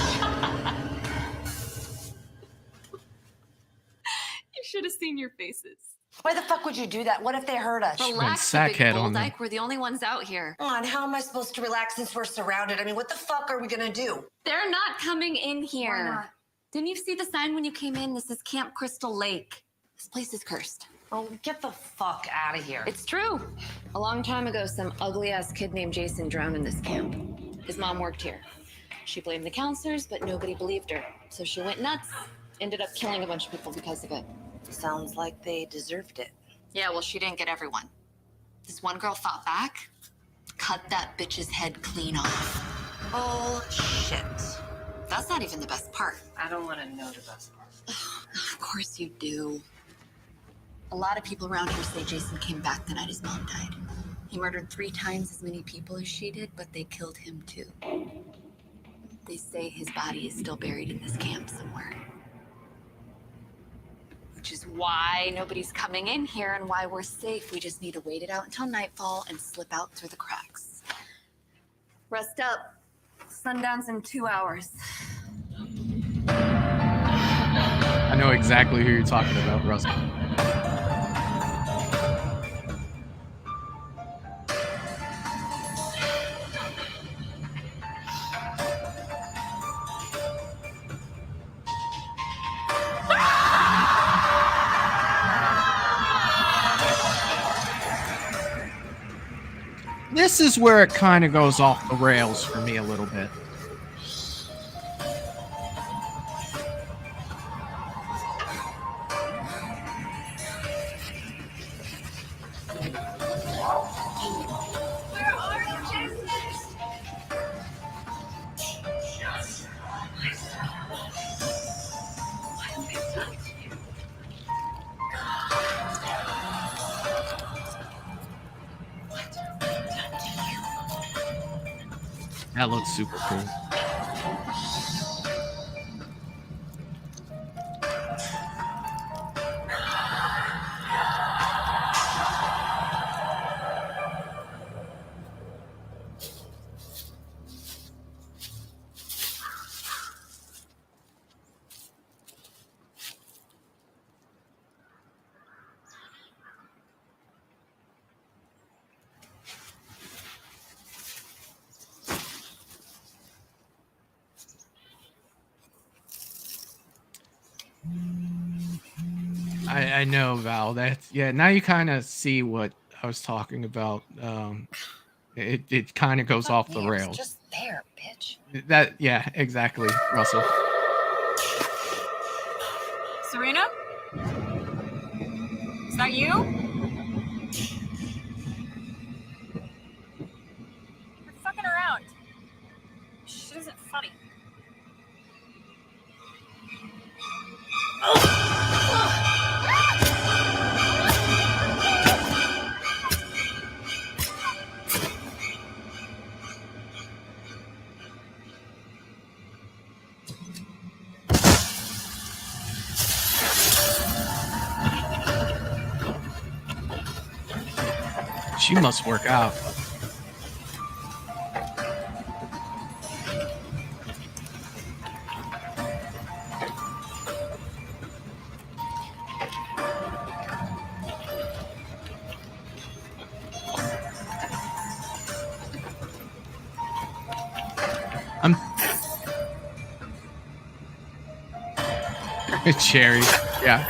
[SPEAKER 13] You should have seen your faces.
[SPEAKER 10] Why the fuck would you do that? What if they hurt us?
[SPEAKER 13] Relax,
[SPEAKER 2] sack
[SPEAKER 13] big
[SPEAKER 2] head
[SPEAKER 13] bull
[SPEAKER 2] on them.
[SPEAKER 13] dyke. We're the only ones out here.
[SPEAKER 10] Come on, how am I supposed to relax since we're surrounded? I mean, what the fuck are we gonna do?
[SPEAKER 13] They're not coming in here.
[SPEAKER 10] Why not?
[SPEAKER 13] Didn't you see the sign when you came in? This is Camp Crystal Lake. This place is cursed.
[SPEAKER 10] Oh, get the fuck out of here.
[SPEAKER 13] It's true. A long time ago, some ugly-ass kid named Jason drowned in this camp. His mom worked here. She blamed the counselors, but nobody believed her. So she went nuts. Ended up killing a bunch of people because of it.
[SPEAKER 10] Sounds like they deserved it.
[SPEAKER 13] Yeah, well, she didn't get everyone. This one girl fought back, cut that bitch's head clean off.
[SPEAKER 10] Bullshit.
[SPEAKER 13] That's not even the best part.
[SPEAKER 10] I don't want to know the best part.
[SPEAKER 13] Of course you do. A lot of people around here say Jason came back the night his mom died. He murdered 3 times as many people as she did, but they killed him too. They say his body is still buried in this camp somewhere. Which is why nobody's coming in here and why we're safe. We just need to wait it out until nightfall and slip out through the cracks. Rest up. Sundown's in 2 hours.
[SPEAKER 2] I know exactly who you're talking about, Russell. This is where it kind of goes off the rails for me a little bit.
[SPEAKER 5] Where are you, Jason? What have we done to you? What have we done to you?
[SPEAKER 2] That looks super cool. I know, Val. That's now you kind of see what I was talking about. It kind of goes off the rails.
[SPEAKER 10] Just there, bitch.
[SPEAKER 2] Exactly, Russell.
[SPEAKER 13] Serena? Is that you? You're fucking around. Shit isn't funny.
[SPEAKER 2] She must work out. Cherry. Yeah.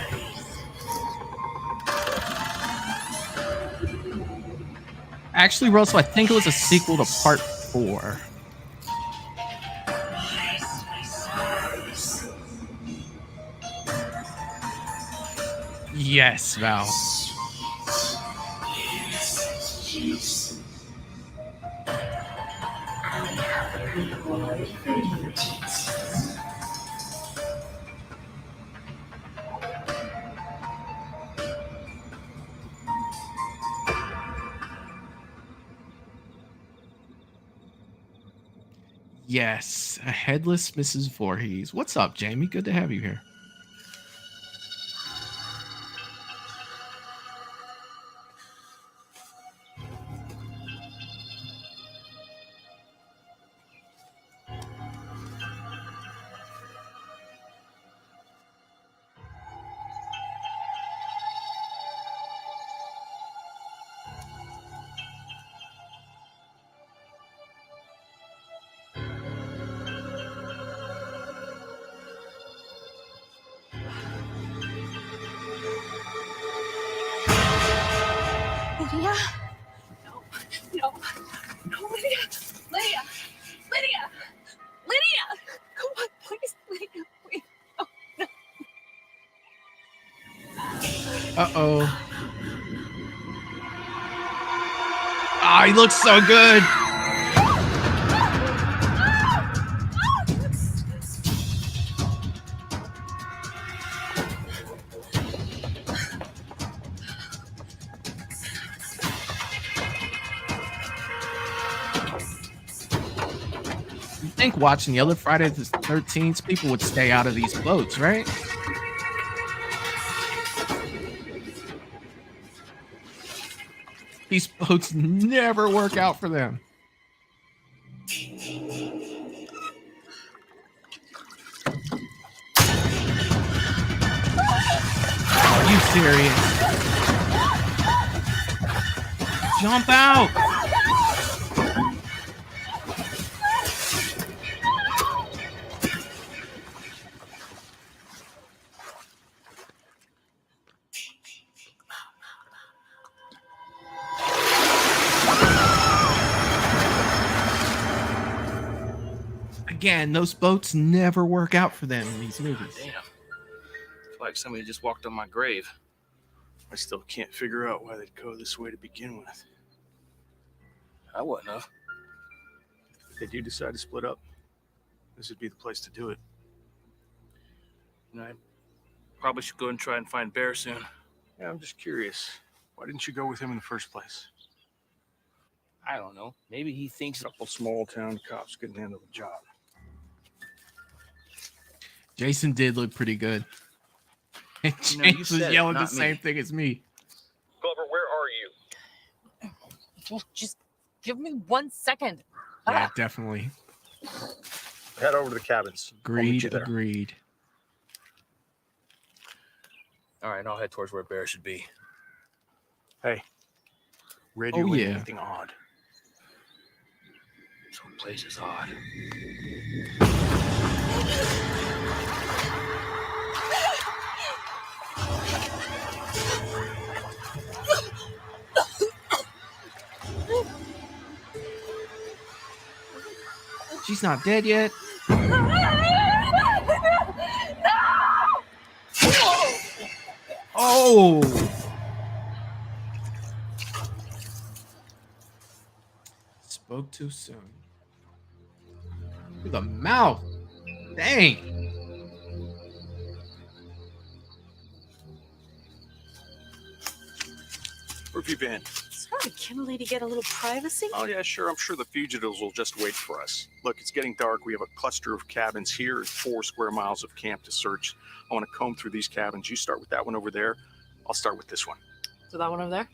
[SPEAKER 2] Actually, Russell, I think it was a sequel to part 4. Yes, Val. Yes, a headless Mrs. Voorhees. What's up, Jamie? Good to have you here.
[SPEAKER 10] Lydia? No, no, no, Lydia! Lydia! Lydia! Lydia! Come on, please, Lydia, please. Oh, no.
[SPEAKER 2] Uh-oh. Ah, he looks so good. You think watching the other Friday the 13th, people would stay out of these boats, right? These boats never work out for them. Are you serious? Jump out! Again, those boats never work out for them in these movies.
[SPEAKER 12] Damn. It's like somebody just walked on my grave.
[SPEAKER 7] I still can't figure out why they'd go this way to begin with.
[SPEAKER 12] I wouldn't have.
[SPEAKER 7] If they do decide to split up, this would be the place to do it.
[SPEAKER 12] And I probably should go and try and find Bear soon.
[SPEAKER 7] Yeah, I'm just curious. Why didn't you go with him in the first place?
[SPEAKER 12] I don't know. Maybe he thinks
[SPEAKER 7] A couple small town cops couldn't handle the job.
[SPEAKER 2] Jason did look pretty good. And
[SPEAKER 12] You know, you
[SPEAKER 2] James was
[SPEAKER 12] said it,
[SPEAKER 2] yelling the
[SPEAKER 12] not me.
[SPEAKER 2] same thing as me.
[SPEAKER 14] Glover, where are you?
[SPEAKER 10] Well, just give me 1 second.
[SPEAKER 2] Yeah, definitely.
[SPEAKER 7] Head over to the cabins. I'll meet you
[SPEAKER 2] Agreed,
[SPEAKER 7] there.
[SPEAKER 2] agreed.
[SPEAKER 12] All right, I'll head towards where Bear should be.
[SPEAKER 7] Hey, radio
[SPEAKER 2] Oh, yeah.
[SPEAKER 7] anything odd?
[SPEAKER 12] This whole place is odd.
[SPEAKER 2] She's not dead yet. Oh! Spoke too soon. Through the mouth. Dang.
[SPEAKER 7] Where have you been?
[SPEAKER 5] Sorry, can a lady get a little privacy?
[SPEAKER 7] Oh, yeah, sure. I'm sure the fugitives will just wait for us. Look, it's getting dark. We have a cluster of cabins here and 4 square miles of camp to search. I want to comb through these cabins. You start with that one over there. I'll start with this one.
[SPEAKER 6] So that one over there?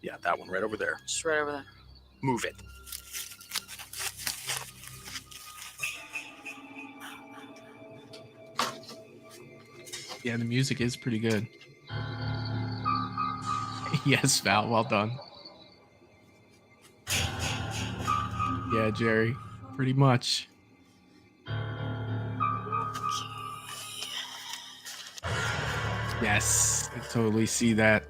[SPEAKER 7] Yeah, that one right over there.
[SPEAKER 6] Just right over there.
[SPEAKER 7] Move it.
[SPEAKER 2] Yeah, the music is pretty good. Yes, Val, well done. Yeah, Jerry, pretty much. Yes, I totally see that.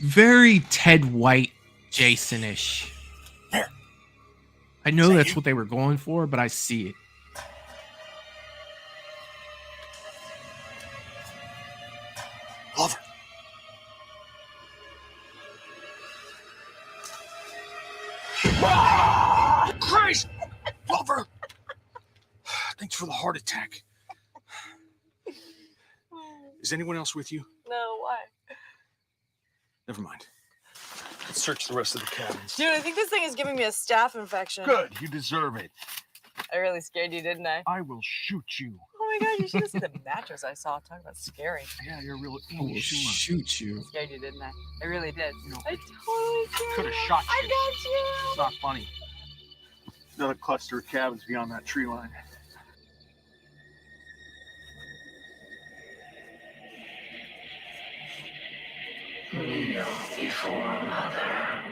[SPEAKER 2] Very Ted White, Jason-ish. I know that's what they were going for, but I see it.
[SPEAKER 8] Oliver. Ah! Christ! Oliver! Thanks for the heart attack. Is anyone else with you?
[SPEAKER 6] No, why?
[SPEAKER 8] Never mind. Let's search the rest of the cabins.
[SPEAKER 6] Dude, I think this thing is giving me a staph infection.
[SPEAKER 8] Good, you deserve it.
[SPEAKER 6] I really scared you, didn't I?
[SPEAKER 8] I will shoot you.
[SPEAKER 6] Oh my god, you should have seen the mattress I saw. Talk about scary.
[SPEAKER 8] Yeah, you're real.
[SPEAKER 2] I will shoot you.
[SPEAKER 6] I scared you, didn't I? I really did.
[SPEAKER 8] No.
[SPEAKER 6] I totally did.
[SPEAKER 8] Could have shot you.
[SPEAKER 6] I got you.
[SPEAKER 8] It's not funny. Another cluster of cabins beyond that tree line.
[SPEAKER 5] Kneel before Mother.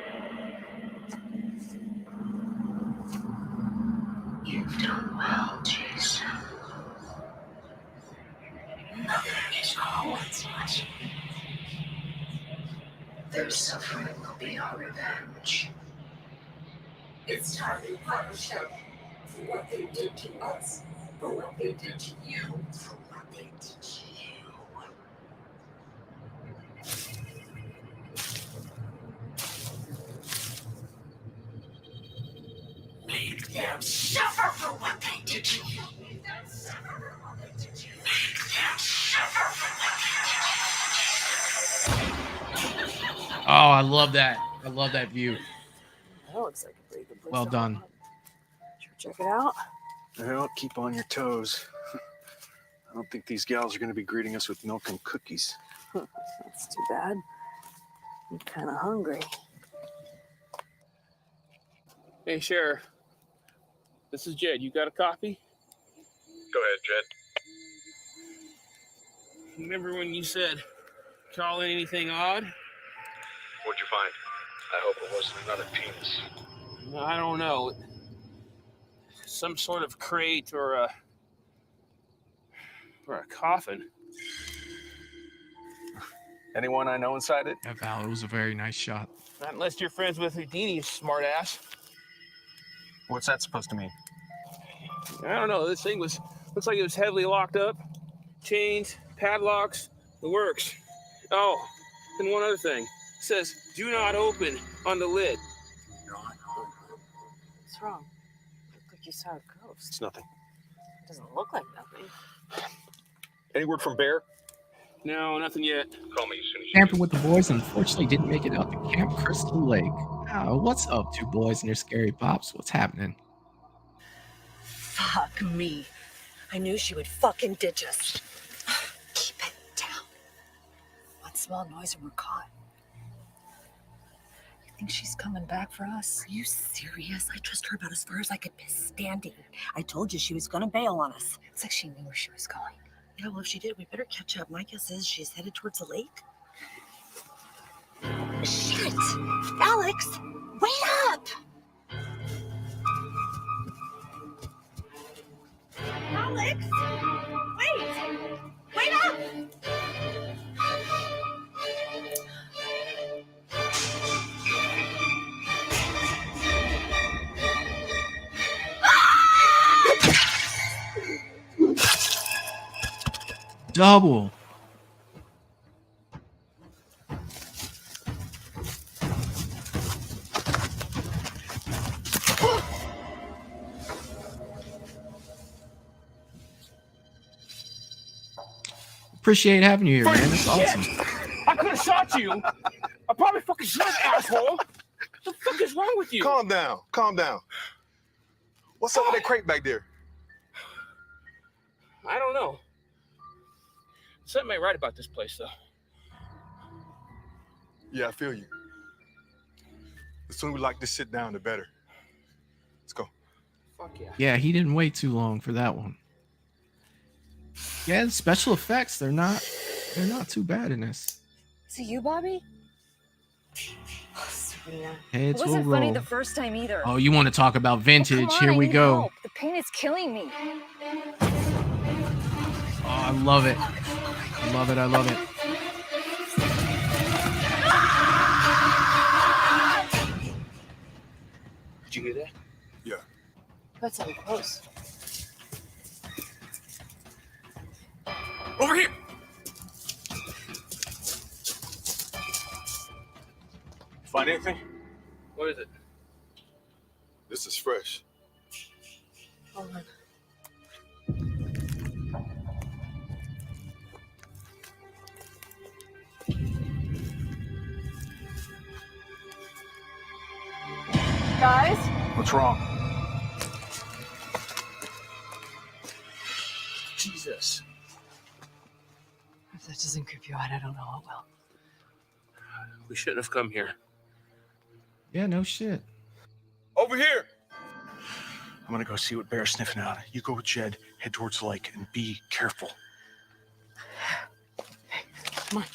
[SPEAKER 5] You've done well, Jason. Mother is always watching. Their suffering will be our revenge. It's time to punish them for what they did to us, for what they did to you, for what they did to you. Make them suffer for what they did to you. Make them suffer for what they did to you. Make them suffer for what they did to you.
[SPEAKER 2] Oh, I love that. I love that view.
[SPEAKER 6] That looks like a pretty good place.
[SPEAKER 2] Well
[SPEAKER 6] to
[SPEAKER 2] done.
[SPEAKER 6] hunt. Should we check it out?
[SPEAKER 8] Well, keep on your toes. I don't think these gals are going to be greeting us with milk and cookies.
[SPEAKER 6] That's too bad. I'm kind of hungry.
[SPEAKER 12] Hey, Sheriff. This is Jed. You got a copy?
[SPEAKER 14] Go ahead, Jed.
[SPEAKER 12] Remember when you said, call in anything odd?
[SPEAKER 14] What'd you find? I hope it wasn't another penis.
[SPEAKER 12] I don't know. Some sort of crate or a coffin.
[SPEAKER 7] Anyone I know inside it?
[SPEAKER 2] Yeah, Val, it was a very nice shot.
[SPEAKER 12] Not unless you're friends with Houdini, smartass.
[SPEAKER 7] What's that supposed to mean?
[SPEAKER 12] I don't know. This thing looks like it was heavily locked up. Chains, padlocks, the works. Oh, and one other thing. It says, do not open on the lid.
[SPEAKER 6] What's wrong? Look like you saw a ghost.
[SPEAKER 8] It's nothing.
[SPEAKER 6] It doesn't look like nothing.
[SPEAKER 7] Any word from Bear?
[SPEAKER 12] No, nothing yet.
[SPEAKER 14] Call me as soon as you
[SPEAKER 2] Camping with the boys unfortunately didn't make it out to Camp Crystal Lake. What's up, two boys and their scary pops? What's happening?
[SPEAKER 10] Fuck me. I knew she would fucking ditch us.
[SPEAKER 13] Keep it down.
[SPEAKER 10] One small noise and we're caught. You think she's coming back for us?
[SPEAKER 13] Are you serious? I trust her about as far as I could be standing.
[SPEAKER 10] I told you she was gonna bail on us.
[SPEAKER 13] It's like she knew where she was going.
[SPEAKER 10] Yeah, well, if she did, we better catch up. My guess is she's headed towards the lake.
[SPEAKER 13] Shit! Alex, wait up!
[SPEAKER 10] Alex! Wait! Wait up!
[SPEAKER 2] Double. Appreciate having you here, man. That's awesome.
[SPEAKER 12] I could have shot you. I probably fucking shot, asshole. What the fuck is wrong with you?
[SPEAKER 11] Calm down. Calm down. What's up with that crate back there?
[SPEAKER 12] I don't know. Something ain't right about this place, though.
[SPEAKER 11] Yeah, I feel you. The sooner we lock this shit down, the better. Let's go.
[SPEAKER 12] Fuck yeah.
[SPEAKER 2] Yeah, he didn't wait too long for that one. Yeah, the special effects, they're not too bad in this.
[SPEAKER 10] Is it you, Bobby? Oh, Serena.
[SPEAKER 2] Heads
[SPEAKER 10] It
[SPEAKER 2] will
[SPEAKER 10] wasn't funny
[SPEAKER 2] roll.
[SPEAKER 10] the first time either.
[SPEAKER 2] Oh, you want to talk about vintage?
[SPEAKER 10] Oh, come on,
[SPEAKER 2] Here
[SPEAKER 10] I
[SPEAKER 2] we
[SPEAKER 10] need
[SPEAKER 2] go.
[SPEAKER 10] help. The pain is killing me.
[SPEAKER 2] Oh, I love it. I love it. I love it.
[SPEAKER 12] Did you hear that?
[SPEAKER 11] Yeah.
[SPEAKER 10] That's so close.
[SPEAKER 12] Over here!
[SPEAKER 11] Find anything?
[SPEAKER 12] What is it?
[SPEAKER 11] This is fresh.
[SPEAKER 10] Hold on. Guys?
[SPEAKER 8] What's wrong?
[SPEAKER 12] Jesus.
[SPEAKER 10] If that doesn't creep you out, I don't know what will.
[SPEAKER 12] We shouldn't have come here.
[SPEAKER 2] Yeah, no shit.
[SPEAKER 11] Over here!
[SPEAKER 8] I'm gonna go see what Bear's sniffing out. You go with Jed, head towards the lake, and be careful.
[SPEAKER 10] Come on.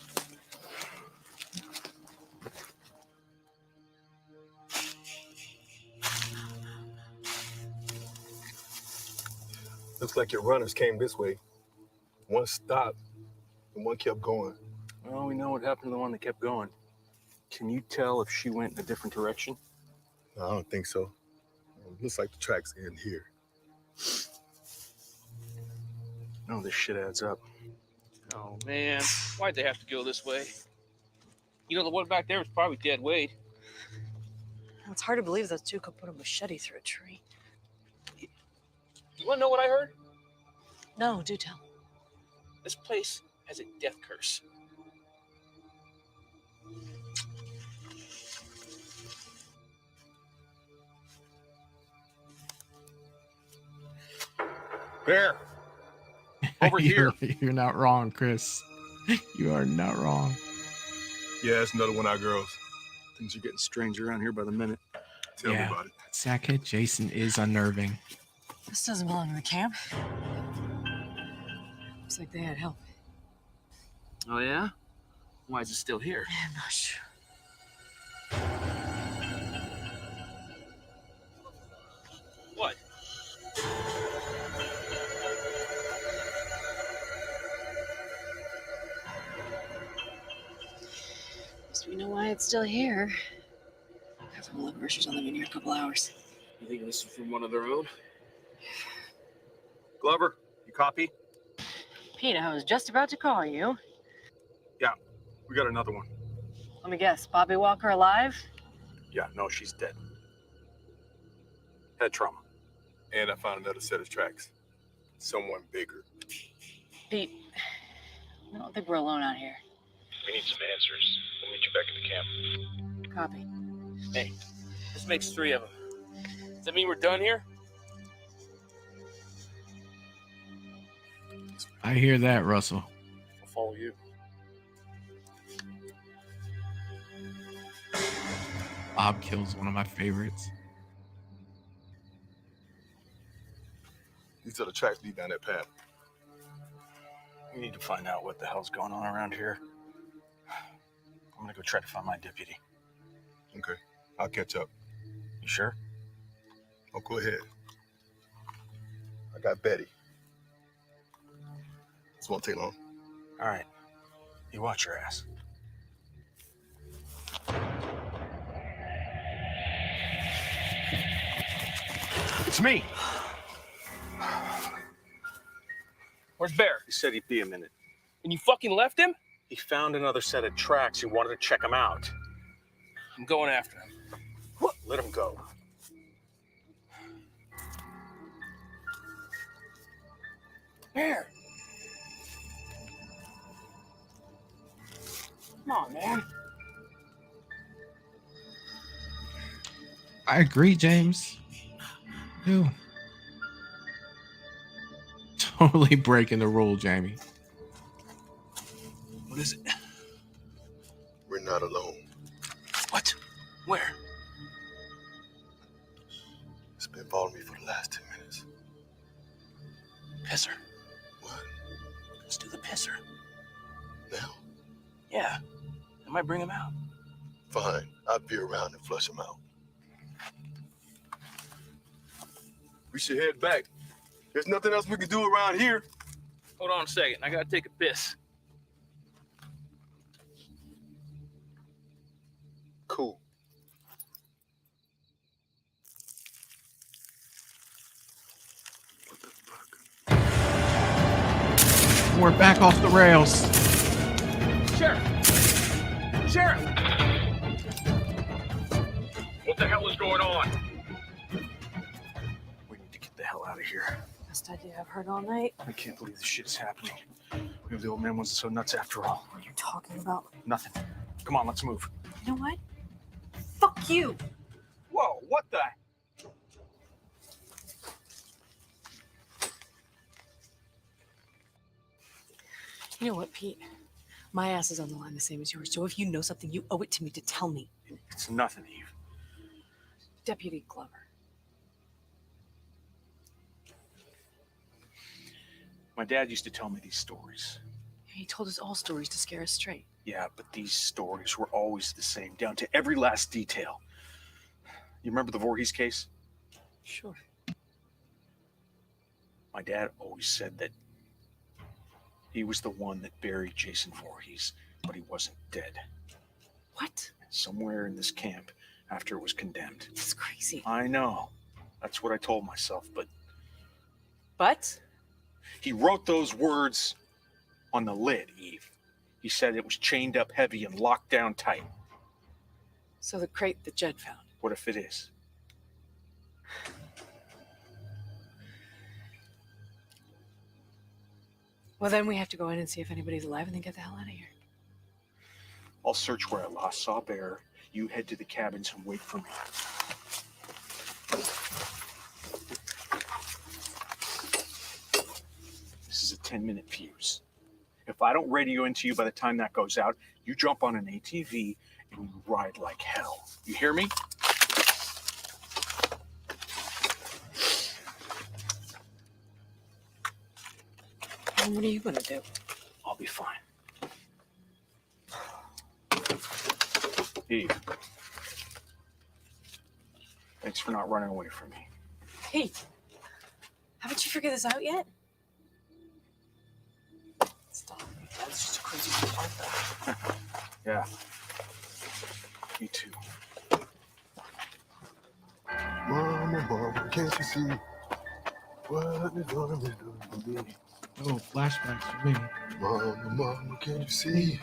[SPEAKER 11] Looks like your runners came this way. One stopped, and one kept going.
[SPEAKER 8] Well, we know what happened to the one that kept going. Can you tell if she went in a different direction?
[SPEAKER 11] No, I don't think so. Looks like the tracks end here.
[SPEAKER 8] No, this shit adds up.
[SPEAKER 12] Oh, man. Why'd they have to go this way? You know, the one back there was probably dead weight.
[SPEAKER 10] It's hard to believe those two could put a machete through a tree.
[SPEAKER 12] You want to know what I heard?
[SPEAKER 10] No, do tell.
[SPEAKER 12] This place has a death curse.
[SPEAKER 8] Bear! Over here.
[SPEAKER 2] You're not wrong, Chris. You are not wrong.
[SPEAKER 11] Yeah, it's another one of our girls.
[SPEAKER 8] Things are getting stranger around here by the minute.
[SPEAKER 11] Tell me about it.
[SPEAKER 2] Sackhead Jason is unnerving.
[SPEAKER 10] This doesn't belong in the camp. Looks like they had help.
[SPEAKER 12] Oh, yeah? Why is it still here?
[SPEAKER 10] I'm not sure.
[SPEAKER 12] What?
[SPEAKER 10] So we know why it's still here. After all the Mercer's only been here a couple hours.
[SPEAKER 12] You think this is from one of their own?
[SPEAKER 8] Glover, you copy?
[SPEAKER 10] Pete, I was just about to call you.
[SPEAKER 8] Yeah, we got another one.
[SPEAKER 10] Let me guess, Bobby Walker alive?
[SPEAKER 8] Yeah, no, she's dead. Head trauma.
[SPEAKER 11] And I found another set of tracks. Someone bigger.
[SPEAKER 10] Pete, I don't think we're alone out here.
[SPEAKER 14] We need some answers. We'll meet you back at the camp.
[SPEAKER 10] Copy.
[SPEAKER 12] Hey, this makes 3 of them. Does that mean we're done here?
[SPEAKER 2] I hear that, Russell.
[SPEAKER 8] I'll follow you.
[SPEAKER 2] Bob Kill's one of my favorites.
[SPEAKER 11] These are the tracks lead down that path.
[SPEAKER 8] We need to find out what the hell's going on around here. I'm gonna go try to find my deputy.
[SPEAKER 11] Okay, I'll catch up.
[SPEAKER 8] You sure?
[SPEAKER 11] Oh, go ahead. I got Betty. This won't take long.
[SPEAKER 8] All right. You watch your ass. It's me.
[SPEAKER 12] Where's Bear?
[SPEAKER 8] He said he'd be a minute.
[SPEAKER 12] And you fucking left him?
[SPEAKER 8] He found another set of tracks. He wanted to check them out.
[SPEAKER 12] I'm going after him.
[SPEAKER 8] What? Let him go.
[SPEAKER 12] Bear! Come on, man.
[SPEAKER 2] I agree, James. You totally breaking the rule, Jamie.
[SPEAKER 12] What is it?
[SPEAKER 11] We're not alone.
[SPEAKER 8] Where?
[SPEAKER 11] It's been following me for the last 10 minutes.
[SPEAKER 8] Pisser.
[SPEAKER 11] What?
[SPEAKER 8] Let's do the pisser.
[SPEAKER 11] Now?
[SPEAKER 8] Yeah. I might bring him out.
[SPEAKER 11] Fine. I'll be around and flush him out. We should head back. There's nothing else we can do around here.
[SPEAKER 12] Hold on a second. I gotta take a piss.
[SPEAKER 11] Cool.
[SPEAKER 2] We're back off the rails.
[SPEAKER 12] Sheriff! Sheriff! What the hell is going on?
[SPEAKER 8] We need to get the hell out of here.
[SPEAKER 10] Best idea I've heard all night.
[SPEAKER 8] I can't believe this shit is happening. Maybe the old man wasn't so nuts after all.
[SPEAKER 10] What are you talking about?
[SPEAKER 8] Nothing. Come on, let's move.
[SPEAKER 10] You know what? Fuck you!
[SPEAKER 8] Whoa, what the?
[SPEAKER 10] You know what, Pete? My ass is on the line the same as yours, so if you know something, you owe it to me to tell me.
[SPEAKER 8] It's nothing, Eve.
[SPEAKER 10] Deputy Glover.
[SPEAKER 8] My dad used to tell me these stories.
[SPEAKER 10] He told us all stories to scare us straight.
[SPEAKER 8] Yeah, but these stories were always the same, down to every last detail. You remember the Voorhees case?
[SPEAKER 10] Sure.
[SPEAKER 8] My dad always said that he was the one that buried Jason Voorhees, but he wasn't dead.
[SPEAKER 10] What?
[SPEAKER 8] Somewhere in this camp after it was condemned.
[SPEAKER 10] That's crazy.
[SPEAKER 8] I know. That's what I told myself, but...
[SPEAKER 10] But?
[SPEAKER 8] He wrote those words on the lid, Eve. He said it was chained up heavy and locked down tight.
[SPEAKER 10] So the crate that Jed found.
[SPEAKER 8] What if it is?
[SPEAKER 10] Well, then we have to go in and see if anybody's alive and then get the hell out of here.
[SPEAKER 8] I'll search where I last saw Bear. You head to the cabins and wait for me. This is a 10-minute fuse. If I don't radio into you by the time that goes out, you jump on an ATV and you ride like hell. You hear me?
[SPEAKER 10] And what are you gonna do?
[SPEAKER 8] I'll be fine. Eve. Thanks for not running away from me.
[SPEAKER 10] Pete, haven't you figured this out yet? Stop. That's just a crazy part, though.
[SPEAKER 8] Yeah. Me too.
[SPEAKER 11] Mama, mama, can't you see what the dawn is doing to me?
[SPEAKER 2] Oh, flashbacks for me.
[SPEAKER 11] Mama, mama, can't you see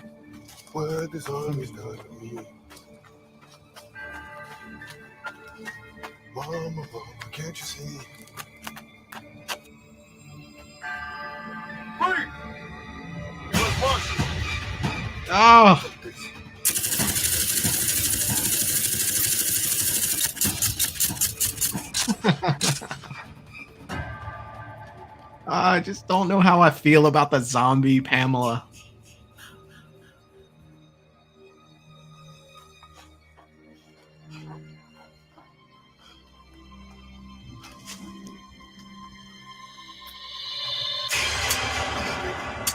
[SPEAKER 11] what this army's done to me? Mama, mama, can't you see?
[SPEAKER 9] Wait! Let's watch it.
[SPEAKER 2] Oh! I just don't know how I feel about the zombie Pamela.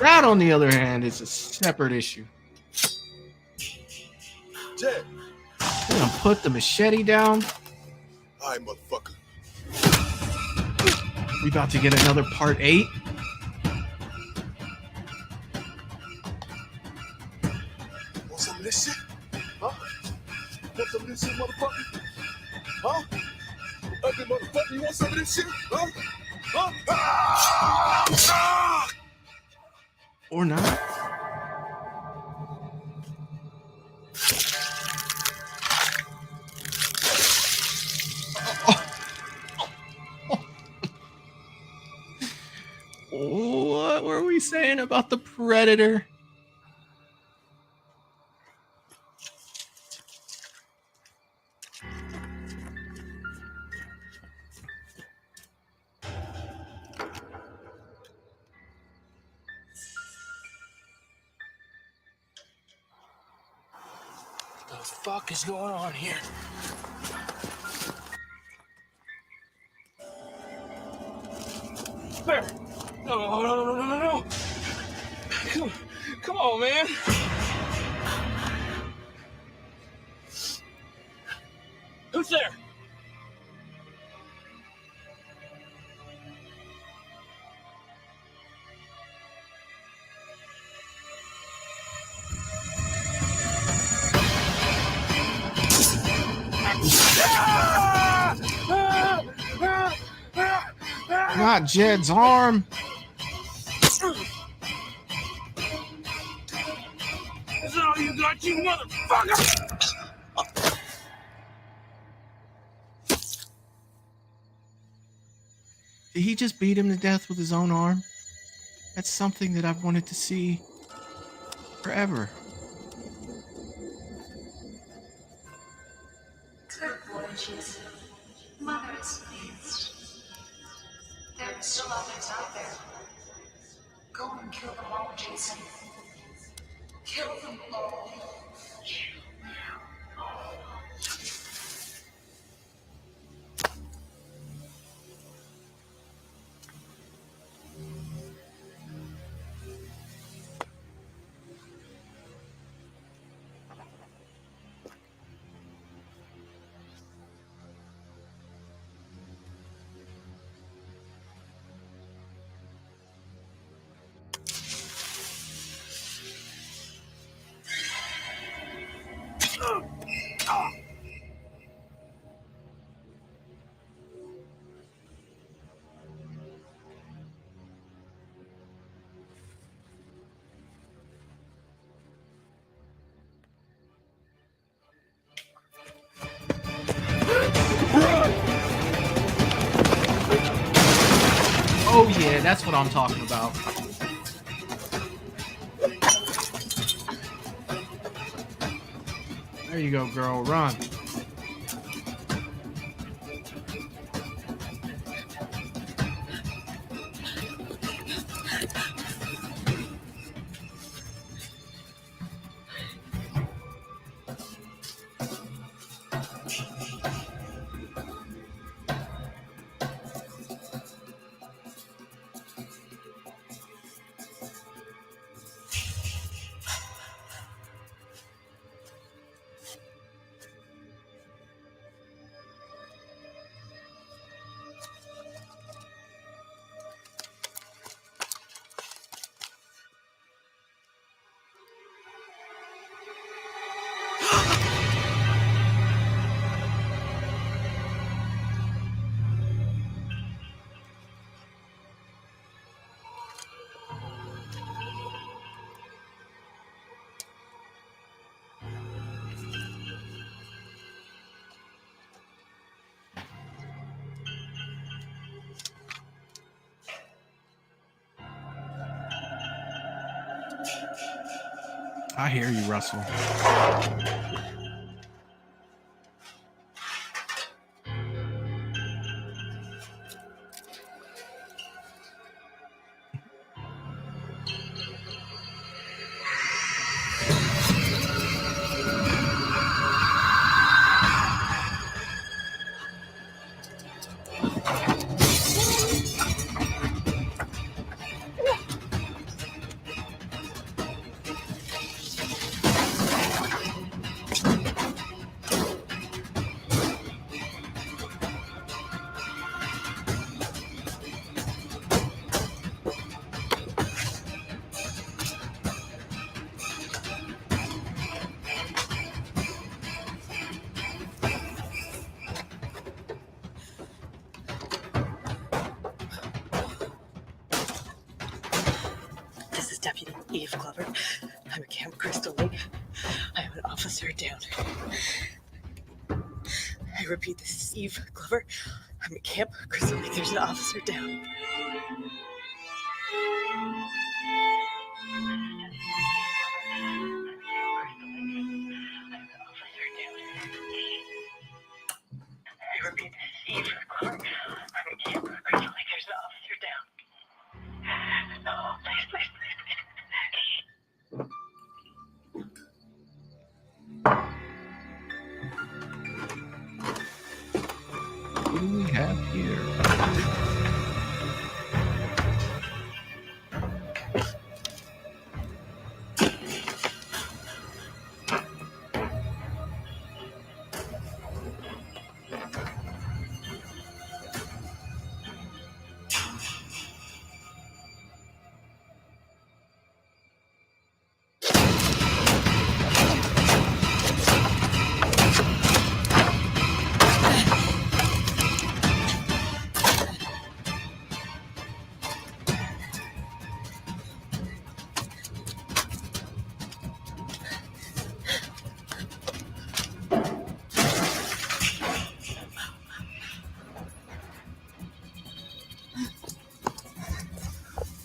[SPEAKER 2] That, on the other hand, is a separate issue.
[SPEAKER 11] Jed.
[SPEAKER 2] I'm gonna put the machete down.
[SPEAKER 11] All right, motherfucker.
[SPEAKER 2] We about to get another part 8.
[SPEAKER 11] Want some of this shit? Huh? Want some of this shit, motherfucker? Huh? Ugly motherfucker, you want some of this shit? Huh? Huh? Ah!
[SPEAKER 2] Or not. What were we saying about the Predator?
[SPEAKER 12] fuck is going on here? There! No. Come on, man. Who's there?
[SPEAKER 2] Not Jed's arm.
[SPEAKER 12] Is that all you got, you motherfucker?
[SPEAKER 2] Did he just beat him to death with his own arm? That's something that I've wanted to see forever.
[SPEAKER 5] Good boy, Jason. Mother is pleased. There are still others out there. Go and kill them all, Jason. Kill them all.
[SPEAKER 2] Oh yeah, that's what I'm talking about. There you go, girl. Run. I hear you, Russell.
[SPEAKER 15] This is Deputy Eve Glover. I'm at Camp Crystal Lake. I have an officer down. I repeat, this is Eve Glover. I'm at Camp Crystal Lake. There's an officer down. I repeat, this is Eve Glover. I'm at Camp Crystal Lake. There's an officer down. No, please.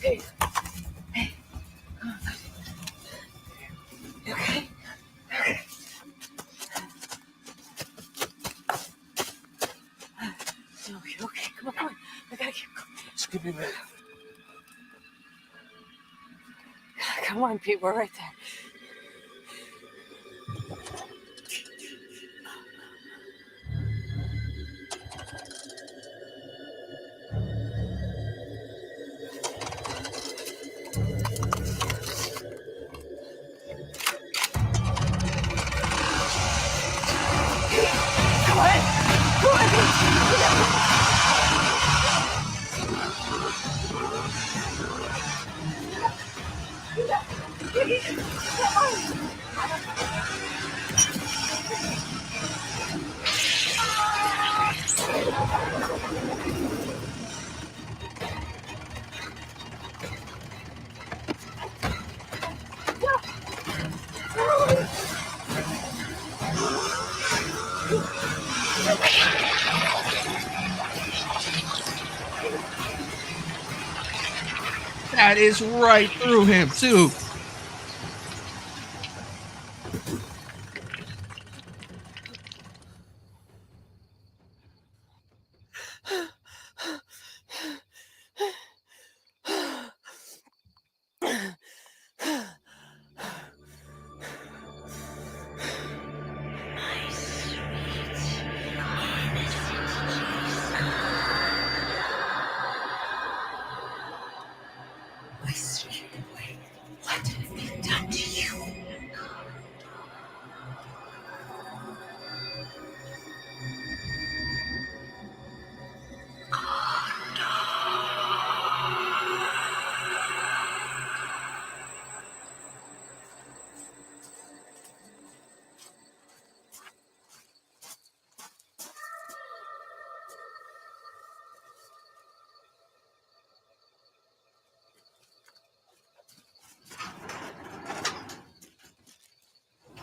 [SPEAKER 5] Hey. Hey. You okay? Okay. Okay. Come on. I gotta keep going.
[SPEAKER 12] Just give me a minute.
[SPEAKER 5] Come on, Pete. We're right there.
[SPEAKER 2] That is right through him, too.
[SPEAKER 5] My sweet boy, what have they done to you?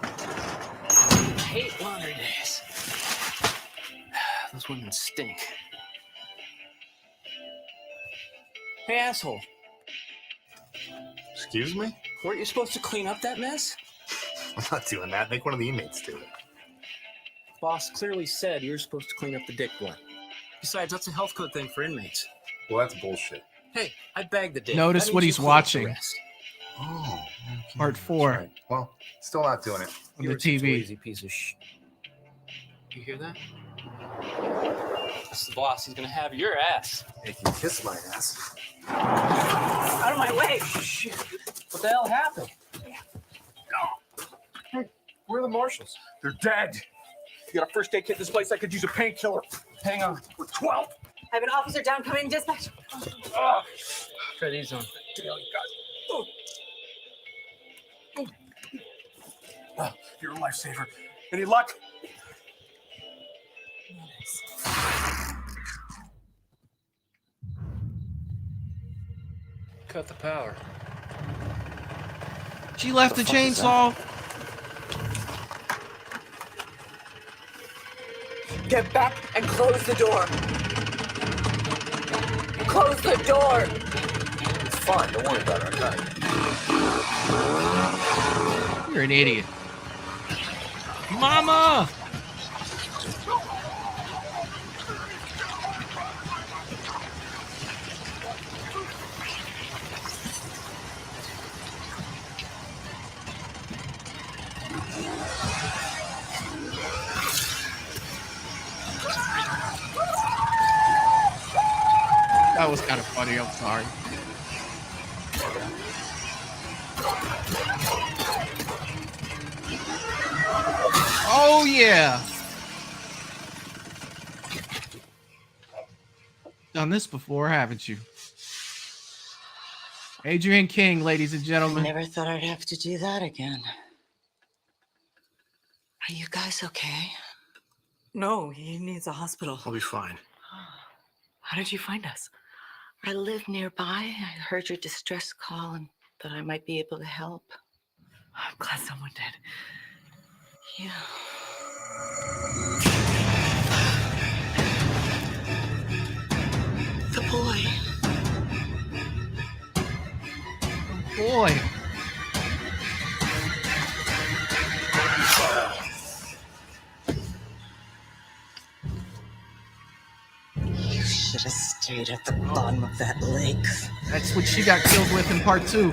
[SPEAKER 12] I hate laundry days. Those women stink. Hey, asshole.
[SPEAKER 16] Excuse me?
[SPEAKER 12] Weren't you supposed to clean up that mess?
[SPEAKER 16] I'm not doing that. Make one of the inmates do it.
[SPEAKER 12] Boss clearly said you were supposed to clean up the dick blood. Besides, that's a health code thing for inmates.
[SPEAKER 16] Well, that's bullshit.
[SPEAKER 12] Hey, I bagged the dick.
[SPEAKER 2] Notice
[SPEAKER 12] That
[SPEAKER 2] what
[SPEAKER 12] means
[SPEAKER 2] he's
[SPEAKER 12] you clean up the
[SPEAKER 2] watching.
[SPEAKER 12] rest.
[SPEAKER 16] Oh, okay.
[SPEAKER 2] Part 4
[SPEAKER 16] Right. Well, still not doing it.
[SPEAKER 2] on
[SPEAKER 12] You're
[SPEAKER 2] the
[SPEAKER 12] a such a
[SPEAKER 2] TV.
[SPEAKER 12] lazy piece of shit. You hear that? This is the boss. He's gonna have your ass.
[SPEAKER 16] Hey, you kiss my ass.
[SPEAKER 12] Out of my way! Shit. What the hell happened?
[SPEAKER 8] Hey, where are the marshals? They're dead. You got a first aid kit in this place? I could use a painkiller. Hang on. We're 12.
[SPEAKER 10] I have an officer down coming, dispatch.
[SPEAKER 12] Try these on.
[SPEAKER 8] Oh, you're a lifesaver. Any luck?
[SPEAKER 12] Cut the power.
[SPEAKER 2] She left the chainsaw.
[SPEAKER 5] Get back and close the door. Close the door.
[SPEAKER 16] It's fine. Don't worry about it. Okay.
[SPEAKER 2] You're an idiot. Mama! That was kind of funny. I'm sorry. Oh, yeah. Done this before, haven't you? Adrian King, ladies and gentlemen.
[SPEAKER 17] I never thought I'd have to do that again. Are you guys okay?
[SPEAKER 6] No, he needs a hospital.
[SPEAKER 16] I'll be fine.
[SPEAKER 6] How did you find us?
[SPEAKER 17] I live nearby. I heard your distress call and thought I might be able to help.
[SPEAKER 6] I'm glad someone did.
[SPEAKER 17] Yeah. The boy.
[SPEAKER 2] Boy.
[SPEAKER 17] You should have stayed at the bottom of that lake.
[SPEAKER 2] That's what she got killed with in part 2.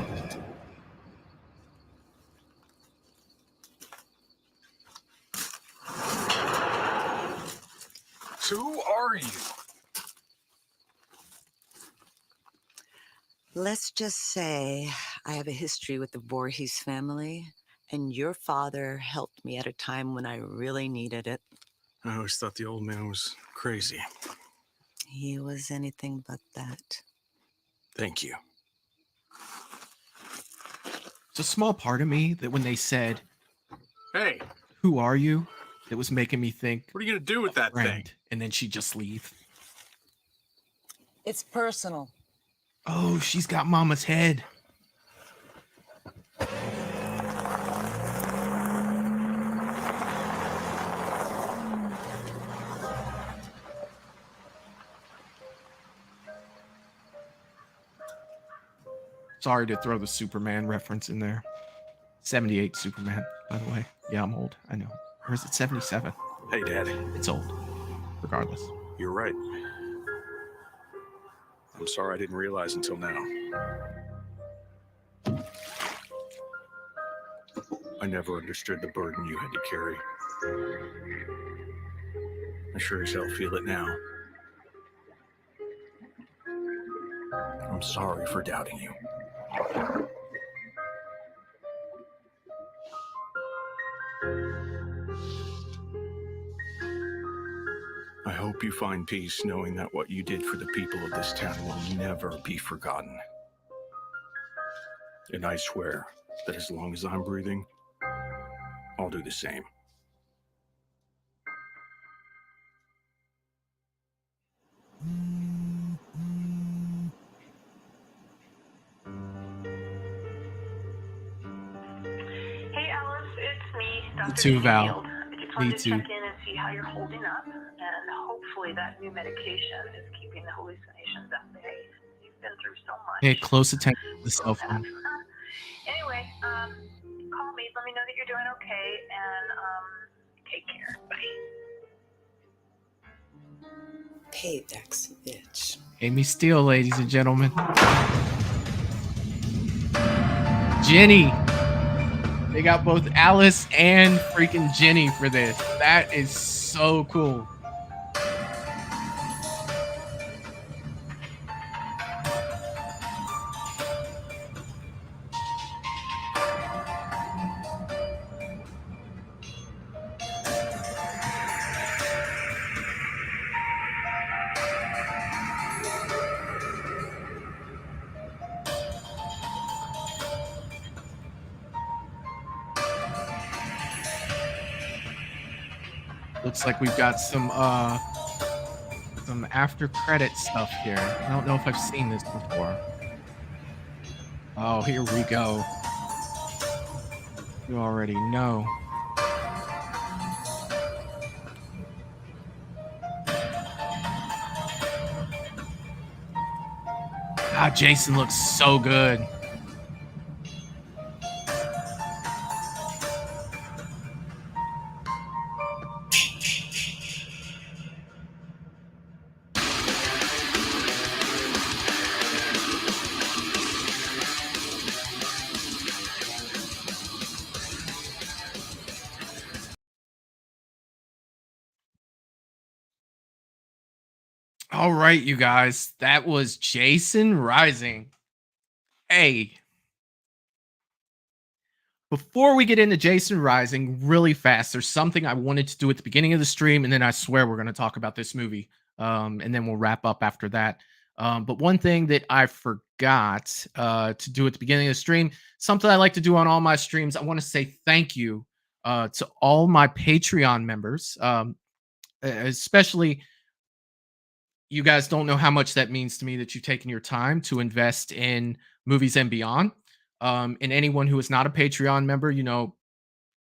[SPEAKER 8] Who are you?
[SPEAKER 17] Let's just say I have a history with the Voorhees family, and your father helped me at a time when I really needed it.
[SPEAKER 16] I always thought the old man was crazy.
[SPEAKER 17] He was anything but that.
[SPEAKER 16] Thank you.
[SPEAKER 2] It's a small part of me that when they said,
[SPEAKER 8] Hey,
[SPEAKER 2] "Who are you?" that was making me think,
[SPEAKER 8] what are you gonna do with that
[SPEAKER 2] friend,
[SPEAKER 8] thing?
[SPEAKER 2] and then she just leave.
[SPEAKER 17] It's personal.
[SPEAKER 2] Oh, she's got Mama's head. Sorry to throw the Superman reference in there. 78 Superman, by the way. Yeah, I'm old. I know. Or is it 77?
[SPEAKER 7] Hey, Dad.
[SPEAKER 2] It's old. Regardless.
[SPEAKER 7] You're right. I'm sorry I didn't realize until now. I never understood the burden you had to carry. I sure as hell feel it now. I'm sorry for doubting you. I hope you find peace knowing that what you did for the people of this town will never be forgotten. And I swear that as long as I'm breathing, I'll do the same.
[SPEAKER 15] Hey Alice, it's me, Dr.
[SPEAKER 2] Me too, Val.
[SPEAKER 15] Danfield. I just
[SPEAKER 2] Me
[SPEAKER 15] wanted to
[SPEAKER 2] too.
[SPEAKER 15] check in and see how you're holding up, and hopefully that new medication is keeping the hallucinations at bay. You've been through so much.
[SPEAKER 2] Pay close attention to the cell phone.
[SPEAKER 15] Anyway, call me. Let me know that you're doing okay, and take care. Bye.
[SPEAKER 17] Payback's a bitch.
[SPEAKER 2] Amy Steele, ladies and gentlemen. Jenny. They got both Alice and freaking Jenny for this. That is so cool. Looks like we've got some after credit stuff here. I don't know if I've seen this before. Oh, here we go. You already know. Ah, Jason looks so good. All right, you guys, that was Jason Rising. Hey, before we get into Jason Rising, really fast, there's something I wanted to do at the beginning of the stream, and then I swear we're going to talk about this movie, and then we'll wrap up after that. But one thing that I forgot to do at the beginning of the stream, something I like to do on all my streams, I want to say thank you to all my Patreon members, especially you guys don't know how much that means to me that you've taken your time to invest in Movies and Beyond. And anyone who is not a Patreon member,